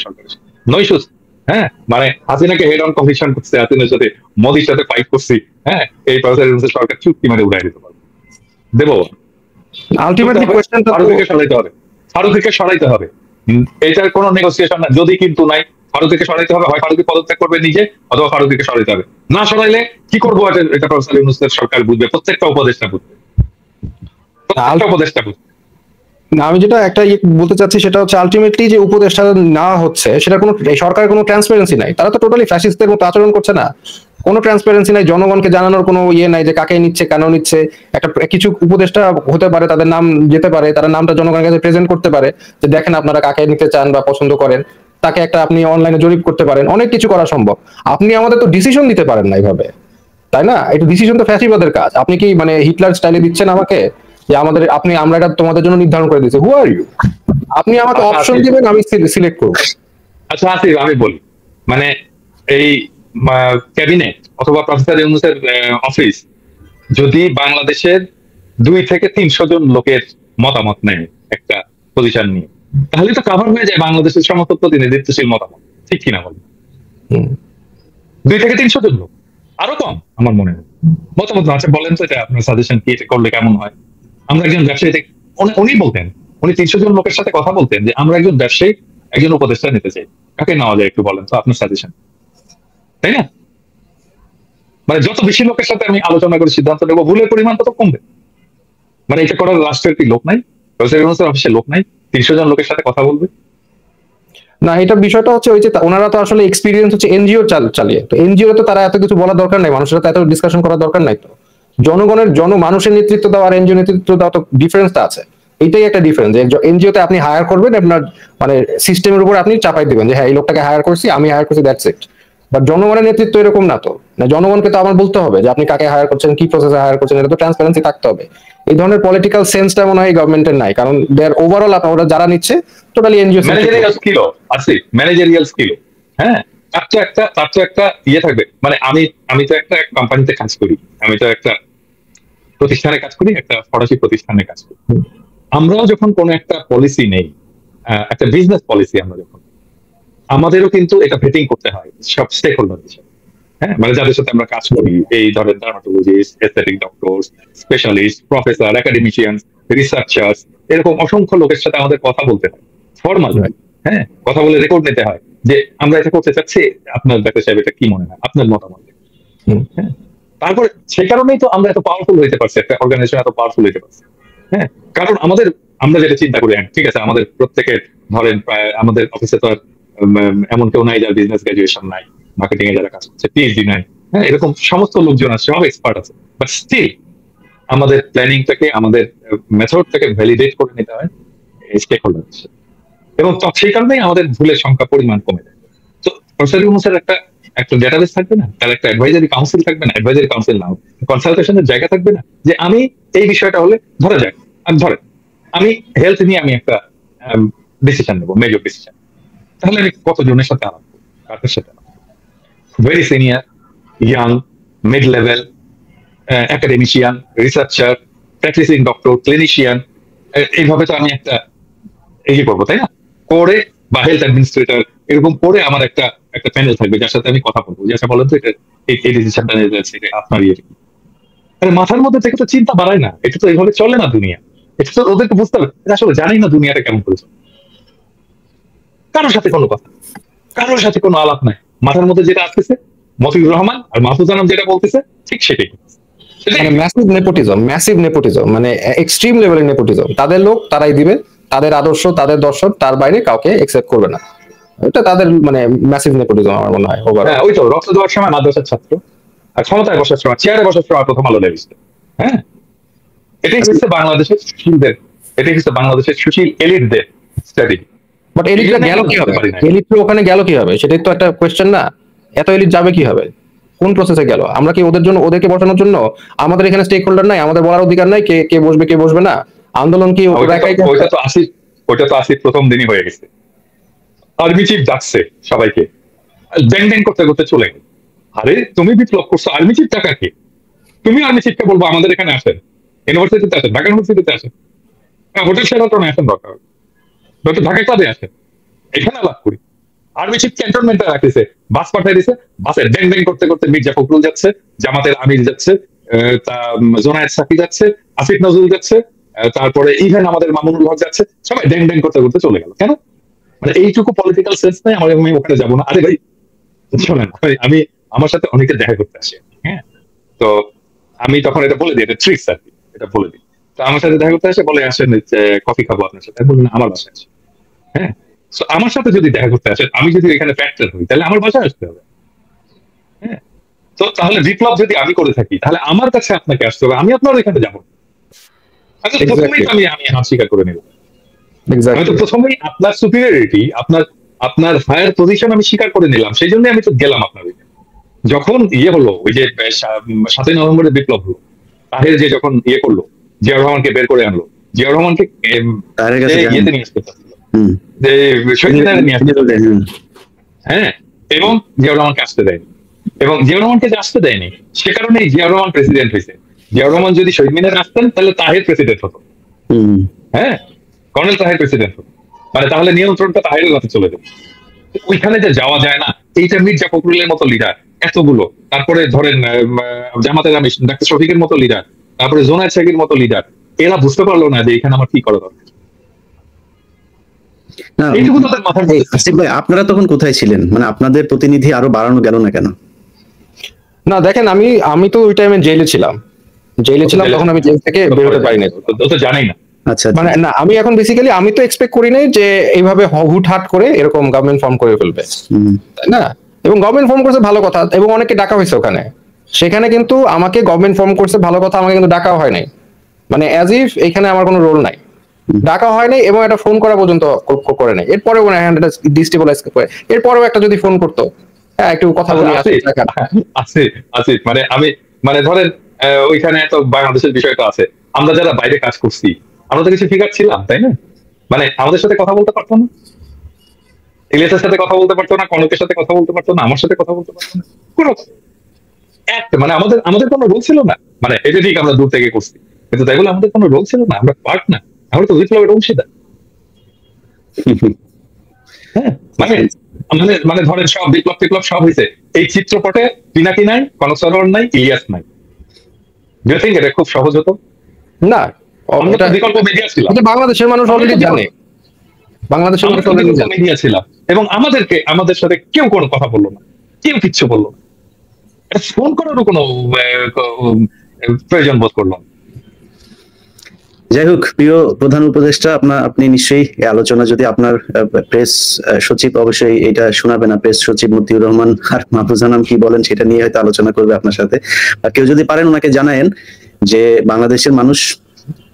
সরকারের নৈশুস। হ্যাঁ, মানে হাসিনাকে হেড অন কমিশন করছে, হাসিনার সাথে মোদির সাথে ফাইট করছি। হ্যাঁ, এই সরকার চুক্তি মেরে উড়াই দিতে পারবে, দেবো। আলটিমেটলি কোয়েশ্চেনটা ফারুকীকে সরাইতে হবে, এটার কোনো নেগোসিয়েশন না। যদি কিন্তু নাই, ফারুকীকে সরাইতে হবে, হয় ফারুকী পদত্যাগ করবে নিজে, অথবা ফারুকীকে সরাইতে হবে। না সরাইলে কি করবো এটা প্রফেসর ইউনূসের সরকার বুঝবে, প্রত্যেকটা উপদেষ্টা বুঝবে। না, আমি যেটা একটা বলতে চাচ্ছি সেটা হচ্ছে আলটিমেটলি যে উপদেষ্টা না হচ্ছে, সেটা কোনো সরকারের কোনো ট্রান্সপারেন্সি নাই, তারা তো টোটালি ফ্যাসিস্টদের মতো আচরণ করছে না। কোনো ট্রান্সপারেন্সি নাই, জনগণকে জানানোর কোনো ইয়ে নাই যে কাকে নিচ্ছে, কেন নিচ্ছে। একটা কিছু উপদেষ্টা হতে পারে, তাদের নাম যেতে পারে, তারা নামটা জনগণের কাছে প্রেজেন্ট করতে পারে যে দেখেন আপনারা কাকে নিতে চান বা পছন্দ করেন, তাকে একটা আপনি অনলাইনে জরিপ করতে পারেন, অনেক কিছু করা সম্ভব। আপনি আমাদের তো ডিসিশন দিতে পারেন না এইভাবে, তাই না? একটু ডিসিশন তো ফ্যাসিবাদের কাজ। আপনি কি মানে হিটলার স্টাইলে দিচ্ছেন আমাকে যে আমরা এটা তোমাদের জন্য নির্ধারণ করে দিচ্ছি? হু আর ইউ? আপনি আমাকে আচ্ছা, অপশন আসিফ, দিবেন, আমি সিলেক্ট করবো। আচ্ছা আসিফ, আমি বলি, মানে এই ক্যাবিনেট অথবা প্রফেসর ইউনূসের অফিস যদি বাংলাদেশের 200 থেকে 300 জন লোকের মতামত নেয় একটা পজিশন নিয়ে, তাহলে তো কাভার হয়ে যায় বাংলাদেশের সমস্ত প্রতিনিধিত্বশীল মতামত, ঠিক কিনা বল? হুম। 200 থেকে 300 জন লোক, আরো কম আমার মনে হয় মতামত না। আচ্ছা বলেন তো, এটা আপনার সাজেশন কি, এটা করলে কেমন হয়? আমরা একজন ব্যবসায়ী উনি বলতেন, উনি 300 জন লোকের সাথে কথা বলতেন যে আমরা একজন ব্যবসায়ী একজন উপদেষ্টা নিতে চাই, কাকে নেওয়া যায় একটু বলেন তো আপনার সাজেশন, তাই না? মানে যত বেশি লোকের সাথে আমি আলোচনা করে সিদ্ধান্ত নেবো, ভুলের পরিমাণ তত কমবে। মানে এটা করার রাষ্ট্রের কি লোক নাই? প্রফেসর অফিসে লোক নাই 300 জন লোকের সাথে কথা বলবে? না, এটা বিষয়টা হচ্ছে ওই যে ওনারা তো আসলে এক্সপিরিয়েন্স হচ্ছে এনজিও চালিয়ে, তো এনজিও তো তারা এত কিছু বলার দরকার নাই, মানুষের সাথে এত ডিসকাশন করার দরকার নাই। তো মানুষের নেতৃত্ব দেওয়া আর এনজিও নেতৃত্ব দেওয়া তো ডিফারেন্সটা আছে। এইটাই একটা ডিফারেন্স, যে এনজিওতে আপনি হায়ার করবেন, আপনার মানে সিস্টেমের উপর আপনি চাপাই দিবেন যে হ্যাঁ এই লোকটাকে হায়ার করছি, আমি হায়ার করছি, দ্যাটস ইট। বাট জনগণের নেতৃত্ব এরকম না। তো না, জনগণকে তো আমার বলতে হবে যে আপনি কাকে হায়ার করছেন, কি প্রসেসে হায়ার করছেন, এটা তো ট্রান্সপারেন্সি থাকতে হবে। এই ধরনের পলিটিক্যাল সেন্সটা মনে হয় গভর্নমেন্টের নাই, কারণ দেয়ার ওভারঅল ওরা যারা নিচ্ছে টোটালি এনজিও। ম্যানেজারিয়াল স্কিল আছে, ম্যানেজারিয়াল স্কিল, হ্যাঁ, তার তো একটা ইয়ে থাকবে। মানে আমি তো একটা কোম্পানিতে কাজ করি, আমি তো একটা প্রতিষ্ঠানে কাজ করি, একটা ফরাসি প্রতিষ্ঠানে কাজ করি। আমরাও যখন কোনো একটা পলিসি নেই, একটা বিজনেস পলিসি, আমরা যখন আমাদেরও কিন্তু এটা ভেটিং করতে হয় সব স্টেক হোল্ডারের সাথে। হ্যাঁ, মানে যাদের সাথে আমরা কাজ করি, এই ধরেন dermatologist, aesthetic doctors, specialist, professor, academician, researchers, এরকম অসংখ্য লোকের সাথে আমাদের কথা বলতে হয় ফর্মাল। হ্যাঁ, কথা বলে রেকর্ড নিতে হয় যে আমরা এটা করতে চাচ্ছি, আপনার ডাক্তার সাহেব এটা কি মনে হয়, আপনার মতামত। হ্যাঁ, তারপরে সেই কারণেই তো আমরা এত পাওয়ারফুল হইতে পারছি, একটা অর্গানাইজেশন এত পাওয়ারফুল হইতে পারছে। হ্যাঁ, কারণ আমরা যেটা চিন্তা করি, ঠিক আছে, আমাদের প্রত্যেকের ধরেন প্রায় আমাদের অফিসে তো আর এমন কেউ নাই যার বিজনেস গ্রাজুয়েশন নাই, মার্কেটিং এ যারা কাজ করছে পিএইচডি নাই। হ্যাঁ, এরকম সমস্ত লোকজন আছে, সব এক্সপার্ট আছে, বাট স্টিল আমাদের প্ল্যানিংটাকে, আমাদের মেথডটাকে ভ্যালিডেট করে নিতে হয় স্টেক হোল্ডার, এবং সেই কারণেই আমাদের ভুলের সংখ্যা পরিমাণ কমে যায়। তো প্রফেসর ইউনূসের একটা ডেটাবেস থাকবে না, তার একটা অ্যাডভাইজারি কাউন্সিল থাকবে না, অ্যাডভাইজারি কাউন্সিল নাও কনসালটেশনের জায়গা থাকবে না, যে আমি এই বিষয়টা হলে ধরা যাক, আমি হেলথ নিয়ে আমি একটা ডিসিশন নেবো, মেজর ডিসিশন, তাহলে আমি কতজনের সাথে আলাপ করবো, কার সাথে very senior, young, mid level, academician, researcher, practicing doctor, clinician, এইভাবে তো আমি একটা এই করবো, তাই না? করে বা হেলথ অ্যাডমিনিস্ট্রেটর, এরকম করে আমার একটা প্যানেল থাকবে যার সাথে আমি কথা বলবো, যে আচ্ছা বলেন তো এটা এই ডিসিশনটা নিয়ে যাচ্ছে, এটা আপনার ইয়ে। আরে মাথার মধ্যে থেকে তো চিন্তা বাড়ায় না, এটা তো এইভাবে চলে না দুনিয়া। এটা তো ওদেরকে বুঝতে হবে, আসলে জানি না দুনিয়াটা কেমন করে চলে, কারোর সাথে কোনো কথা, কারোর সাথে কোনো আলাপ নাই, মাথার মধ্যে যেটা আসতেছে মতিউর রহমান আর মাহফুজ আনাম যেটা বলতেছে ঠিক সেটাই। মানে ম্যাসিভ নেপোটিজম, মানে এক্সট্রিম লেভেলের নেপোটিজম। তাদের লোক তারাই দিবে, তাদের আদর্শ, তাদের দর্শন, তার বাইরে কাউকে একসেপ্ট করবে না। এটা তাদের মানে ম্যাসিভ নেপোটিজম আমার মনে হয়। হ্যাঁ, ওই তো রক্ত দেওয়ার সময় মাদ্রাসার ছাত্র, আর ক্ষমতায় বসার সময়, চেয়ারে বসার সময় প্রথম আলো লেগেছে। হ্যাঁ, এটাই হচ্ছে বাংলাদেশের সুশীলদের, এটাই হচ্ছে বাংলাদেশের সুশীল এলিটদের স্ট্র্যাটেজি। বাট এলিটটা গেল কি হবে? এলিট ওখানে গেল কি হবে? সেটাই তো একটা কোয়েশ্চেন না। এত এলিট যাবে কি হবে? কোন প্রসেসে গেল? আমরা কি ওদেরকে বসানোর জন্য আমাদের এখানে স্টেক হোল্ডার নাই? আমাদের বলার অধিকার নাই কে বসবে কে বসবে না? আন্দোলন কি ওইটা তো আসিফ প্রথম দিনই হয়ে গেছে। আর্মি চিফ ডাকছে সবাইকে, ব্যাং ব্যাং করতে করতে চলে গেল। আরে তুমি বিপ্লব করছো, আর্মি চিফ টাকা কে? তুমি আর্মি চিফকে বলবো আমাদের এখানে আসেন, ইউনিভার্সিটিতে আসেন, ঢাকা ইউনিভার্সিটিতে আসেন, হোটেল শেরাটনে আসেন, দরকার ঢাকা ক্লাবে আসেন, এখানে আলাপ করি। আর্মি চিফ ক্যান্টনমেন্টে রাখতেছে, বাস পাঠিয়ে দিছে, বাসে ড্যাং ড্যাং করতে করতে মির্জা ফখরুল যাচ্ছে, জামাতের আমির যাচ্ছে, জোনায়েদ সাকি যাচ্ছে, আসিফ নজরুল যাচ্ছে, তারপরে ইভেন আমাদের মামুনুল হক যাচ্ছে, সবাই ড্যাং ড্যাং করতে করতে চলে গেল। কেন? মানে এইটুকু পলিটিক্যাল সেন্স নাই আমি ওখানে যাবো না। আরে ভাই শোনেন, আমি আমার সাথে অনেকে দেখা করতে আসে, হ্যাঁ, তো আমি তখন এটা বলে দিই, এটা ট্রিক্স আর কি, এটা বলে দিই। তো আমার সাথে দেখা করতে আসে, বলে আসেন কফি খাবো আপনার সাথে, বললেন আমার বাসায় আছে। হ্যাঁ, আমার সাথে যদি দেখা করতে আসেন, আমি যদি এখানে ফ্যাক্টর হই, তাহলে আমার বাসায় আসতে হবে। হ্যাঁ, তো তাহলে বিপ্লব যদি আমি করে থাকি তাহলে আমার কাছে আপনাকে আসতে হবে, আমি আপনার এখানে যাবো। আমি তো প্রথমেই আমি আমি হার স্বীকার করে নিলাম, আমি তো প্রথমেই আপনার সুপিরিয়রিটি, আপনার আপনার হায়ার পজিশন আমি স্বীকার করে নিলাম, সেই জন্য আমি তো গেলাম আপনার ওইখানে। যখন হলো ওই যে 7ই নভেম্বরের বিপ্লব হলো, তাহের যে যখন করলো, জিয়াউর রহমানকে বের করে আনলো, জিয়াউর রহমানকে ইয়েতে নিয়ে আসতে চাচ্ছিল, যে শহীদ মিনারে নিয়ে আসতে চাচ্ছিল, হ্যাঁ, এবং জিয়াউর রহমানকে আসতে দেয়নি, এবং জিয়াউর রহমানকে যে আসতে দেয়নি সে কারণেই জিয়াউর রহমান প্রেসিডেন্ট হয়েছে। জিয়াউর রহমান যদি শহীদ মিনারে আসতেন তাহলে তাহের প্রেসিডেন্ট হতো, হ্যাঁ, কর্নেল তাহের প্রেসিডেন্ট হতো, মানে তাহলে নিয়ন্ত্রণটা তাহেরের কাছে চলে যেত। ওইখানে যে যাওয়া যায় না, এইটা মির্জা ফখরুলের মতো লিডার এতগুলো, তারপরে ধরেন জামাতের আমির ডাক্তার শফিকের মতো লিডার, তারপরে জোনায়েদ শেখের মতো লিডার, এরা বুঝতে পারলো না যে এখানে আমার কি করা দরকার। এইটুকু তাদের মাথায়। আসিফ ভাই, আপনারা তখন কোথায় ছিলেন? মানে আপনাদের প্রতিনিধি আরো বাড়ানো গেল না কেন? না দেখেন, আমি তো ওই টাইমে জেলে ছিলাম, তখন আমি জেল থেকে বেরোতে পারিনি, তো জানি না। আচ্ছা, মানে না, আমি এখন বেসিক্যালি আমি তো এক্সপেক্ট করি নাই যে এইভাবে হুটহাট করে এরকম গভর্নমেন্ট ফর্ম করে ফেলবে, তাই না? এবং গভর্নমেন্ট ফর্ম করছে ভালো কথা, এবং অনেকে ডাকা হয়েছে ওখানে, সেখানে কিন্তু আমাকে গভর্নমেন্ট ফর্ম করছে ভালো কথা, আমাকে কিন্তু ডাকা হয় নাই, মানে অ্যাজ ইফ এখানে আমার কোনো রোল নাই, ডাকা হয় নাই, এবং একটা ফোন করা পর্যন্ত করে নাই। এরপরেও ডিস্টেবলাইজ করে, এরপরেও একটা যদি ফোন করতো, হ্যাঁ একটু কথা বলি আছে, মানে আমি মানে ধরেন ওইখানে তো বাংলাদেশের বিষয়টা আছে, আমরা যারা বাইরে কাজ করছি আমরা তো কিছু ফিগার ছিলাম, তাই না? মানে আমাদের সাথে কথা বলতে পারতো না, ইলিয়াসের সাথে কথা বলতে পারতো না, কনকের সাথে কথা বলতে পারতো না, আমার সাথে কথা বলতে পারতো না, কোনো মানে আমাদের কোনো রোল ছিল না। মানে এটা ঠিক আমরা দূর থেকে করছি, কিন্তু তাই বলে আমাদের কোনো রোল ছিল না, আমরা পার্ট না, আমরা তো বিপ্লবের অংশীদার। হ্যাঁ, মানে মানে মানে ধরেন সব বিপ্লব সব হয়েছে এই চিত্রপটে, পিনাকি নাই, কনক সরোয়ার নাই, ইলিয়াস নাই। ডু ইউ থিংক এটা খুব সহজ হতো? না, বিকল্প মিডিয়া ছিল, বাংলাদেশের মানুষ অলরেডি জানে, বাংলাদেশের মানুষ অলরেডি জানে মিডিয়া ছিল, এবং আমাদের সাথে কেউ কোনো কথা বললো না, কেউ কিচ্ছু বললো না, ফোন করারও কোনো প্রয়োজন বোধ করলো না। যাই হোক, প্রিয় প্রধান উপদেষ্টা, আপনি নিশ্চয়ই এই আলোচনা, যদি আপনার প্রেস সচিব অবশ্যই এটা শোনাবে না, প্রেস সচিব মতিউর রহমান আর মাহফুজ আনাম কি বলেন সেটা নিয়ে হয়তো আলোচনা করবে আপনার সাথে। কেউ যদি পারেন ওনাকে জানায়েন যে বাংলাদেশের মানুষ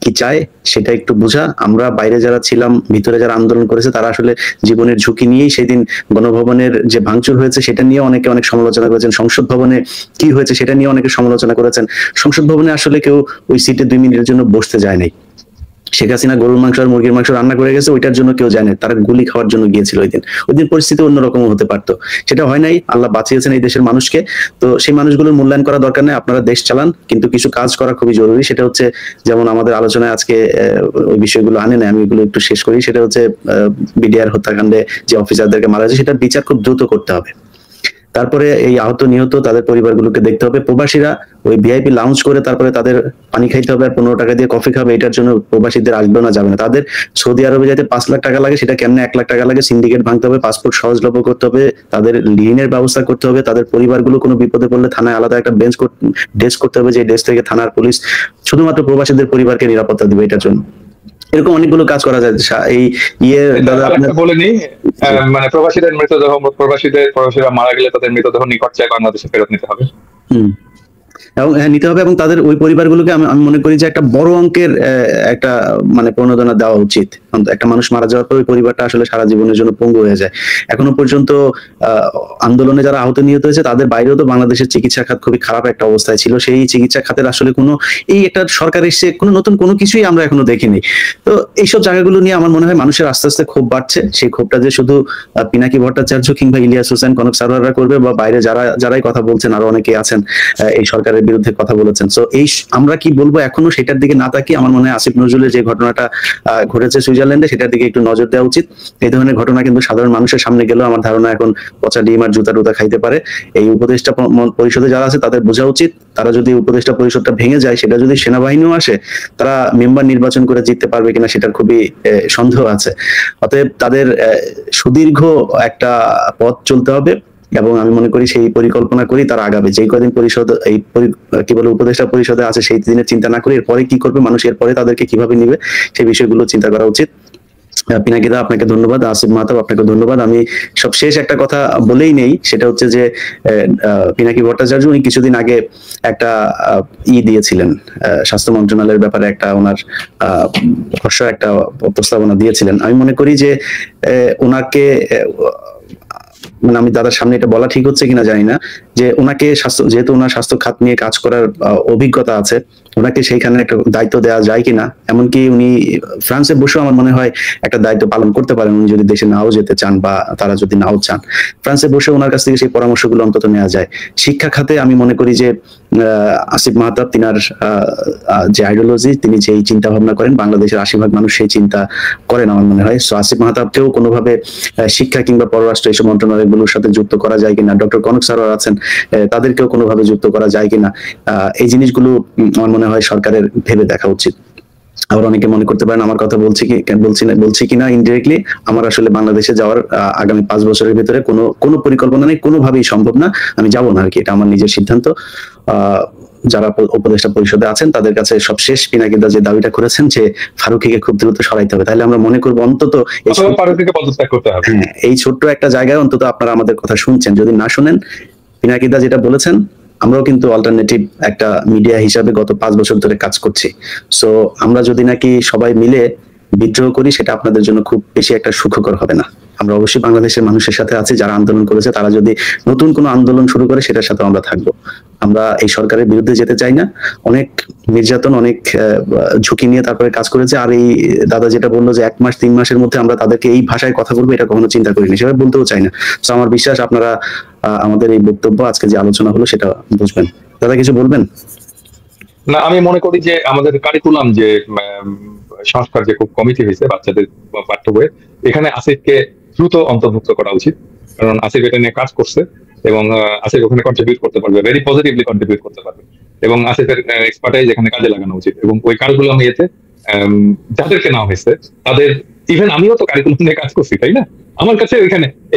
কি চায় সেটা একটু বোঝা। আমরা বাইরে যারা ছিলাম, ভিতরে যারা আন্দোলন করেছে, তারা আসলে জীবনের ঝুঁকি নিয়েই সেদিন গণভবনের যে ভাঙচুর হয়েছে সেটা নিয়ে অনেকে অনেক সমালোচনা করেছেন, সংসদ ভবনে কি হয়েছে সেটা নিয়ে অনেকে সমালোচনা করেছেন। সংসদ ভবনে আসলে কেউ ওই সিটে 2 মিনিটের জন্য বসতে যায় নাই। শেখ হাসিনা গরুর মাংস আর মুরগির মাংস রান্না করে গেছে, ওইটার জন্য কেউ যায় না, তারা গুলি খাওয়ার জন্য গিয়েছিল ওই দিন পরিস্থিতি অন্যরকম হতে পারতো, সেটা হয় নাই। আল্লাহ বাঁচিয়েছেন এই দেশের মানুষকে, তো সেই মানুষগুলোর মূল্যায়ন করা দরকার নেই। আপনারা দেশ চালান, কিন্তু কিছু কাজ করা খুবই জরুরি। সেটা হচ্ছে, যেমন আমাদের আলোচনায় আজকে ওই বিষয়গুলো আনে না, আমি এগুলো একটু শেষ করি। সেটা হচ্ছে বিডিআর হত্যাকাণ্ডে যে অফিসারদেরকে মারা হয়েছে সেটার বিচার খুব দ্রুত করতে হবে। তারপরে এই আহত নিহত তাদের পরিবারগুলোকে দেখতে হবে। প্রবাসীরা ওই ভিআইপি লাউঞ্জ করে তারপরে তাদের পানি খাইতে হবে আর 15 টাকা দিয়ে কফি খাবে, এটার জন্য প্রবাসীদের আসবে না, যাবে না। তাদের সৌদি আরবে যাইতে 5 লাখ টাকা লাগে, সেটা কেমনে 1 লাখ টাকা লাগে? সিন্ডিকেট ভাঙতে হবে, পাসপোর্ট সহজলভ্য করতে হবে, তাদের ঋণের ব্যবস্থা করতে হবে, তাদের পরিবারগুলো কোনো বিপদে পড়লে থানায় আলাদা একটা ডেস্ক করতে হবে, যে ডেস্ক থেকে থানার পুলিশ শুধুমাত্র প্রবাসীদের পরিবারকে নিরাপত্তা দিবে। এটার জন্য এরকম অনেকগুলো কাজ করা যায়। এই বলে নি, মানে প্রবাসীরা মারা গেলে তাদের মৃতদেহ নিকট চায় বাংলাদেশে ফেরত নিতে হবে। এবং নিতে হবে, এবং তাদের ওই পরিবারগুলোকে আমি মনে করি যে একটা বড় অঙ্কের একটা মানে প্রণোদনা দেওয়া উচিত। একটা মানুষ মারা যাওয়ার পর ওই পরিবারটা আসলে সারা জীবনের জন্য পঙ্গু হয়ে যায়। এখনো পর্যন্ত আন্দোলনে যারা আহত নিহত হয়েছে তাদের বাইরেও তো বাংলাদেশের চিকিৎসা খাত খুবই খারাপ একটা অবস্থায় ছিল। সেই চিকিৎসা খাতের আসলে কোনো এই একটা সরকার এসে কোনো নতুন কোনো কিছুই আমরা এখনো দেখিনি। তো এইসব জায়গাগুলো নিয়ে আমার মনে হয় মানুষের আস্তে আস্তে ক্ষোভ বাড়ছে। সেই ক্ষোভটা যে শুধু পিনাকি ভট্টাচার্য কিংবা ইলিয়াস হোসেন, কনক সারোয়াররা করবে, বা বাইরে যারাই কথা বলছেন আরো অনেকেই আছেন এই সরকারের বিরুদ্ধে কথা বলেছেন। সো এই আমরা কি বলবো, এখনো সেটার দিকে না তাকিয়ে আমার মনে হয় আসিফ নজরুলের যে ঘটনাটা ঘটেছে সুইজারল্যান্ডে, সেটার দিকে একটু নজর দেওয়া উচিত। এই ধরনের ঘটনা কিন্তু সাধারণ মানুষের সামনে গেলেও আমার ধারণা এখন পচা ডিম আর জুতা টুতা খাইতে পারে। এই উপদেষ্টা পরিষদে যারা আছে তাদের বোঝা উচিত, তারা যদি উপদেষ্টা পরিষদটা ভেঙে যায়, সেটা যদি সেনাবাহিনীও আসে, তারা মেম্বার নির্বাচন করে জিততে পারবে কিনা সেটার খুবই সন্দেহ আছে। অতএব তাদের সুদীর্ঘ একটা পথ চলতে হবে, এবং আমি মনে করি সেই পরিকল্পনা করি তারা আগাবে। যেই কদিন পরিষদ এই কি বলে উপদেষ্টা পরিষদে আছে, সেই দিনের চিন্তা না করে এরপরে কি করবে মানুষ, এরপরে তাদেরকে কিভাবে নিবে, সেই বিষয়গুলো চিন্তা করা উচিত। পিনাকিদা আপনাকে ধন্যবাদ, আসিফ মাহতাব আপনাকে ধন্যবাদ। আমি সবশেষ একটা কথা বলেই নেই, সেটা হচ্ছে যে পিনাকি ভট্টাচার্য উনি কিছুদিন আগে একটা দিয়েছিলেন, স্বাস্থ্য মন্ত্রণালয়ের ব্যাপারে একটা ওনার খসড়া একটা প্রস্তাবনা দিয়েছিলেন। আমি মনে করি যে ওনাকে মানে আমি দাদার সামনে এটা বলা ঠিক হচ্ছে কিনা জানি না, যে ওনাকে স্বাস্থ্য, যেহেতু ওনার স্বাস্থ্য খাত নিয়ে কাজ করার অভিজ্ঞতা আছে, ওনাকে সেইখানে একটা দায়িত্ব দেওয়া যায় কিনা। এমনকি উনি ফ্রান্সে বসেও আমার মনে হয় একটা দায়িত্ব পালন করতে পারেন, উনি যদি দেশে নাও যেতে চান বা তারা যদি নাও চান, ফ্রান্সে বসে ওনার কাছ থেকে সেই পরামর্শগুলো অন্তত নেওয়া যায়। শিক্ষা খাতে আমি মনে করি যে আসিফ মাহতাব তিনার যে আইডিওলজি, তিনি যেই চিন্তা ভাবনা করেন, বাংলাদেশের 80% মানুষ সেই চিন্তা করেন আমার মনে হয়। সো আসিফ মাহতাবকেও কোনোভাবে শিক্ষা কিংবা পররাষ্ট্র এইসব মন্ত্রণালয়গুলোর সাথে যুক্ত করা যায় কিনা, ডক্টর কনক স্যারও আছেন, তাদেরকেও কোনোভাবে যুক্ত করা যায় কিনা, এই জিনিসগুলো আমার মনে হয় সরকারের ভেবে দেখা উচিত। আবার অনেকে মনে করতে পারেন আমার কথা বলছি কিনা ইনডিরেক্টলি, আমার আসলে বাংলাদেশে যাওয়ার আগামী 5 বছরের ভিতরে কোনো পরিকল্পনা নেই, কোনোভাবেই সম্ভব না, আমি যাব না আর কি, এটা আমার নিজের সিদ্ধান্ত। যারা উপদেষ্টা পরিষদে আছেন তাদের কাছে সবশেষ পিনাকিদা যে দাবিটা করেছেন যে ফারুকীকে খুব দ্রুত সরাইতে হবে, তাহলে আমরা মনে করবো অন্তত এই ছোট্ট একটা জায়গায় অন্তত আপনারা আমাদের কথা শুনছেন। যদি না শুনেন, পিনাকিদা যেটা বলেছেন, আমরাও কিন্তু অল্টারনেটিভ একটা মিডিয়া হিসাবে গত 5 বছর ধরে কাজ করছি। সো আমরা যদি নাকি সবাই মিলে বিদ্রোহ করি, সেটা আপনাদের জন্য খুব বেশি একটা সুখকর হবে না। আমরা অবশ্যই বাংলাদেশের মানুষের সাথে আছি, যারা আন্দোলন করেছে, তারা যদি নতুন কোনো আন্দোলন শুরু করে সেটার সাথে আমরা থাকবো। আমরা এই সরকারের বিরুদ্ধে যেতে চাই না। অনেক নির্যাতন, অনেক ঝুঁকি নিয়ে তারপরে কাজ করেছে। আর এই দাদা যেটা বললো যে 1 মাস 3 মাসের মধ্যে আমরা তাদেরকে এই ভাষায় কথা বলবো, এটা কখনো চিন্তা করিনি, সেটা বলতেও চাই না। তো আমার বিশ্বাস আপনারা আমাদের এই বক্তব্য, আজকে যে আলোচনা হলো, সেটা বুঝবেন। দাদা কিছু বলবেন? না, আমি মনে করি যে আমাদের কারিকুলাম যে সংস্কার যে কমিটি হয়েছে বাচ্চাদের পাঠ্য বইয়ে, এখানে আসিফকে দ্রুত অন্তর্ভুক্ত করা উচিত। কারণ আসিফ এটা নিয়ে কাজ করছে এবং আসিফ ওখানে কন্ট্রিবিউট করতে পারবে, ভেরি পজিটিভলি কন্ট্রিবিউট করতে পারবে, এবং আসিফের এক্সপার্টাইজ এখানে কাজে লাগানো উচিত। এবং ওই কারিকুলাম ইয়েতে যাদেরকে নেওয়া হয়েছে তাদের, ইভেন আমিও তো কারিকুলাম নিয়ে কাজ করছি, তাই না? আমার কাছে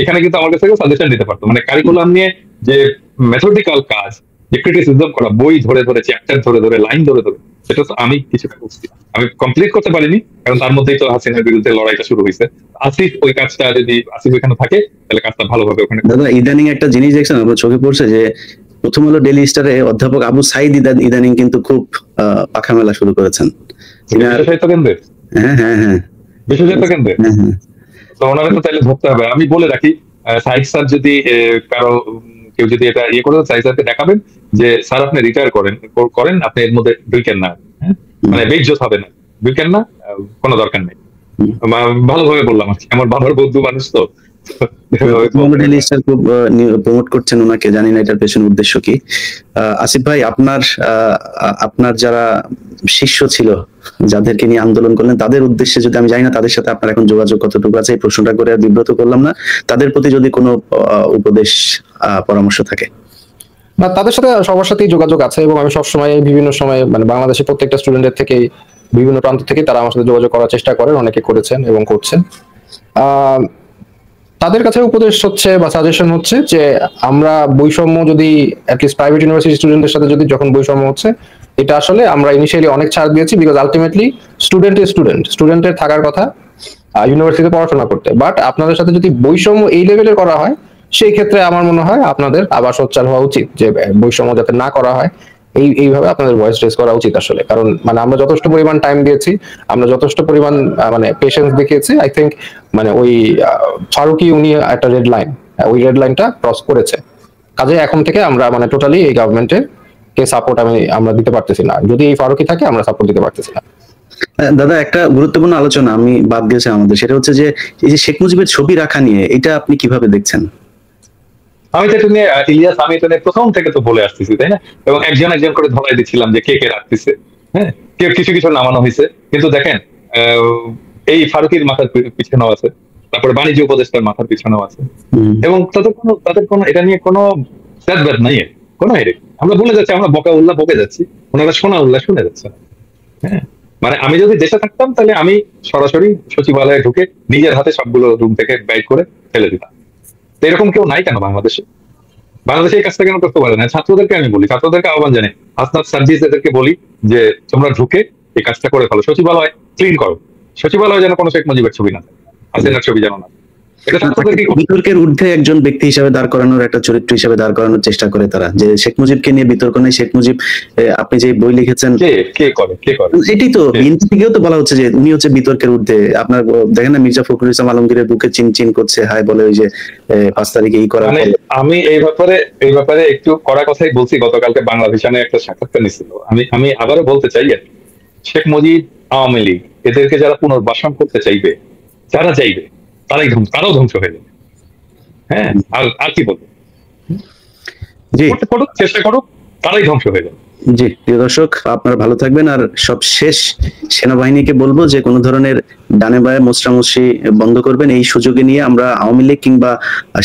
এখানে কিন্তু আমার কাছে সাজেশন দিতে পারতো। মানে কারিকুলাম নিয়ে যে মেথডিক্যাল কাজ, যে ক্রিটিসিজম করা, বই ধরে ধরে, চ্যাপ্টার ধরে ধরে, লাইন ধরে ধরে, সেটা তো আমি কিছুটা করছি। আমি কমপ্লিট করতে পারিনি, কারণ তার মধ্যেই তো হাসিনার বিরুদ্ধে লড়াইটা শুরু হয়েছে। আসিফ ওই কাজটা, যদি আসিফ এখানে থাকে তাহলে কাজটা ভালোভাবে ওখানে। দাদা ইদানিং একটা জিনিস দেখছেন, আমার চোখে পড়ছে যে প্রথম হলো ডেইলি স্টারে অধ্যাপক আবু সাইদ ইদানিং কিন্তু খুব পাখা মেলা শুরু করেছেন। সাহিত্য কেন্দ্রে, হ্যাঁ হ্যাঁ হ্যাঁ, বিশ্ব সাহিত্য কেন্দ্রে, তো ওনারা তো তাইলে ধরতে হবে। আমি বলে রাখি, সাইদ স্যার যদি কারো কেউ যদি এটা করে, সাইদ স্যারকে দেখাবেন যে স্যার আপনি রিটায়ার করেন, আপনি এর মধ্যে ঢুকেন না, মানে বেইজ্জত হবে না, ঢুকেন না, কোনো দরকার নেই। ভালোভাবে বললাম, আমার বাবার বন্ধু মানুষ তো প্রমোট করছেন ওনাকে, জানি না এটার পেছনে উদ্দেশ্য কি। আসিফ ভাই, আপনার যারা শিষ্য ছিল, যাদেরকে নিয়ে আন্দোলন করলেন, তাদের উদ্দেশ্যে যদি, আমি জানি না তাদের সাথে আপনার এখন যোগাযোগ কতটুকু আছে, এই প্রশ্নটা করে আর বিব্রত করলাম না, তাদের প্রতি যদি কোনো উপদেশ পরামর্শ থাকে। না, তাদের সাথে সবার সাথেই যোগাযোগ আছে, এবং আমি সবসময় বিভিন্ন সময়, মানে বাংলাদেশের প্রত্যেকটা স্টুডেন্টের থেকে, বিভিন্ন প্রান্ত থেকে তারা আমার সাথে যোগাযোগ করার চেষ্টা করেন, অনেকে করেছেন এবং করছেন। তাদের কাছে উপদেশ হচ্ছে বা সাজেশন হচ্ছে যে আমরা বৈষম্য, যদি অ্যাটলিস্ট প্রাইভেট ইউনিভার্সিটি স্টুডেন্টদের সাথে যদি যখন বৈষম্য হচ্ছে, এটা আসলে আমরা ইনিশিয়ালি অনেক ছাড় দিয়েছি, বিকজ আলটিমেটলি স্টুডেন্টের থাকার কথা ইউনিভার্সিটিতে পড়াশোনা করতে। বাট আপনাদের সাথে যদি বৈষম্য এই লেভেলের করা হয়, সেই ক্ষেত্রে আমার মনে হয় আপনাদের আবার সোচ্চার হওয়া উচিত, যে বৈষম্য যাতে না করা হয়, এইভাবে আপনাদের ভয়েস রেজ করা উচিত আসলে। কারণ মানে আমরা যথেষ্ট পরিমাণ টাইম দিয়েছি, আমরা যথেষ্ট পরিমাণ মানে পেশেন্স দেখিয়েছি। আই থিঙ্ক মানে ওই ফারুকী উনি একটা রেড লাইন, ওই রেড লাইনটা ক্রস করেছে। কাজে এখন থেকে আমরা মানে টোটালি এই গভর্নমেন্টের কে সাপোর্ট আমরা দিতে পারতেছি না। যদি এই ফারুকী থাকে, আমরা সাপোর্ট দিতে পারতেছি না। দাদা একটা গুরুত্বপূর্ণ আলোচনা আমি বাদ গেছে আমাদের, সেটা হচ্ছে যে এই যে শেখ মুজিবের ছবি রাখা নিয়ে, এটা আপনি কিভাবে দেখছেন? আমি তো এটা নিয়ে ইলিয়াস, আমি এটা নিয়ে প্রথম থেকে তো বলে আসতেছি, তাই না? এবং একজন করে ধরাই দিচ্ছিলাম যে কে কে রাখতেছে, হ্যাঁ, কিছু কিছু নামানো হয়েছে। কিন্তু দেখেন, এই ফারুকীর মাথার পিছনেও আছে, তারপরে বাণিজ্য উপদেষ্টার মাথার পিছনেও আছে, এবং তাদের কোনো এটা নিয়ে কোনো স্যাদব্যাদ নাই, কোনো হেরে। আমরা বলে যাচ্ছি, আমরা বকে যাচ্ছি, ওনারা শুনে যাচ্ছে। হ্যাঁ, মানে আমি যদি দেশে থাকতাম, তাহলে আমি সরাসরি সচিবালয়ে ঢুকে নিজের হাতে সবগুলো রুম থেকে ব্যাগ করে ফেলে দিতাম। এরকম কেউ নাই কেন বাংলাদেশে? এই কাজটা কেন করতে পারে না? ছাত্রদেরকে আমি বলি, ছাত্রদেরকে আহ্বান জানাই, হাসনাত সার্জিস এদেরকে বলি যে তোমরা ঢুকে এই কাজটা করে ফেলো, সচিবালয় ক্লিন করো, সচিবালয় যেন কোনো শেখ মুজিবের ছবি না থাকে। হাসিনার ছবি যেন না। এটা ছাত্রদেরকে বিতর্কের ঊর্ধ্বে একজন ব্যক্তি হিসাবে দাঁড় করানোর, একটা চরিত্র হিসাবে দাঁড় করানোর চেষ্টা করে তারা, যে শেখ মুজিবকে নিয়ে বিতর্ক নেই, শেখ মুজিব আপনি যে বই লিখেছেন কে করে এটাই তো বিএনপি থেকেও তো বলা হচ্ছে যে উনি হচ্ছে বিতর্কের ঊর্ধ্বে। আপনার দেখেন না মির্জা ফখরুল ইসলাম আলমগীরের বুকে চিন চিন করছে, হায় বলে ওই যে 5 তারিখে এই করা। মানে আমি এই ব্যাপারে একটু কড়া কথাই বলছি, গতকালকে বাংলা ভিশনে একটা সাক্ষাৎকার নিছিল। আমি আবারও বলতে চাই, শেখ মুজিব, আওয়ামী লীগ এদেরকে যারা পুনর্বাসন করতে চাইবে, তারাও ধ্বংস হয়ে যাবে। হ্যাঁ, আর কি বলবো, জি করুক, চেষ্টা করুক, তারাই ধ্বংস হয়ে যাবে। জি প্রিয় দর্শক, আপনারা ভালো থাকবেন। আর সব শেষ সেনাবাহিনীকে বলবো যে কোনো ধরনের ডানে বায়ে মোচড়ামুচড়ি বন্ধ করবেন। এই সুযোগে নিয়ে আমরা আওয়ামী লীগ কিংবা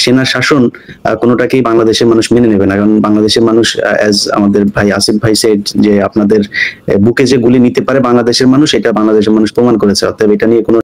সেনা শাসন কোনোটাকেই বাংলাদেশের মানুষ মেনে নেবে না। কারণ বাংলাদেশের মানুষ, অ্যাজ আমাদের ভাই আসিফ ভাই সেড, যে আপনাদের বুকে যে গুলি নিতে পারে বাংলাদেশের মানুষ, এটা বাংলাদেশের মানুষ প্রমাণ করেছে। অতএব এটা নিয়ে কোনো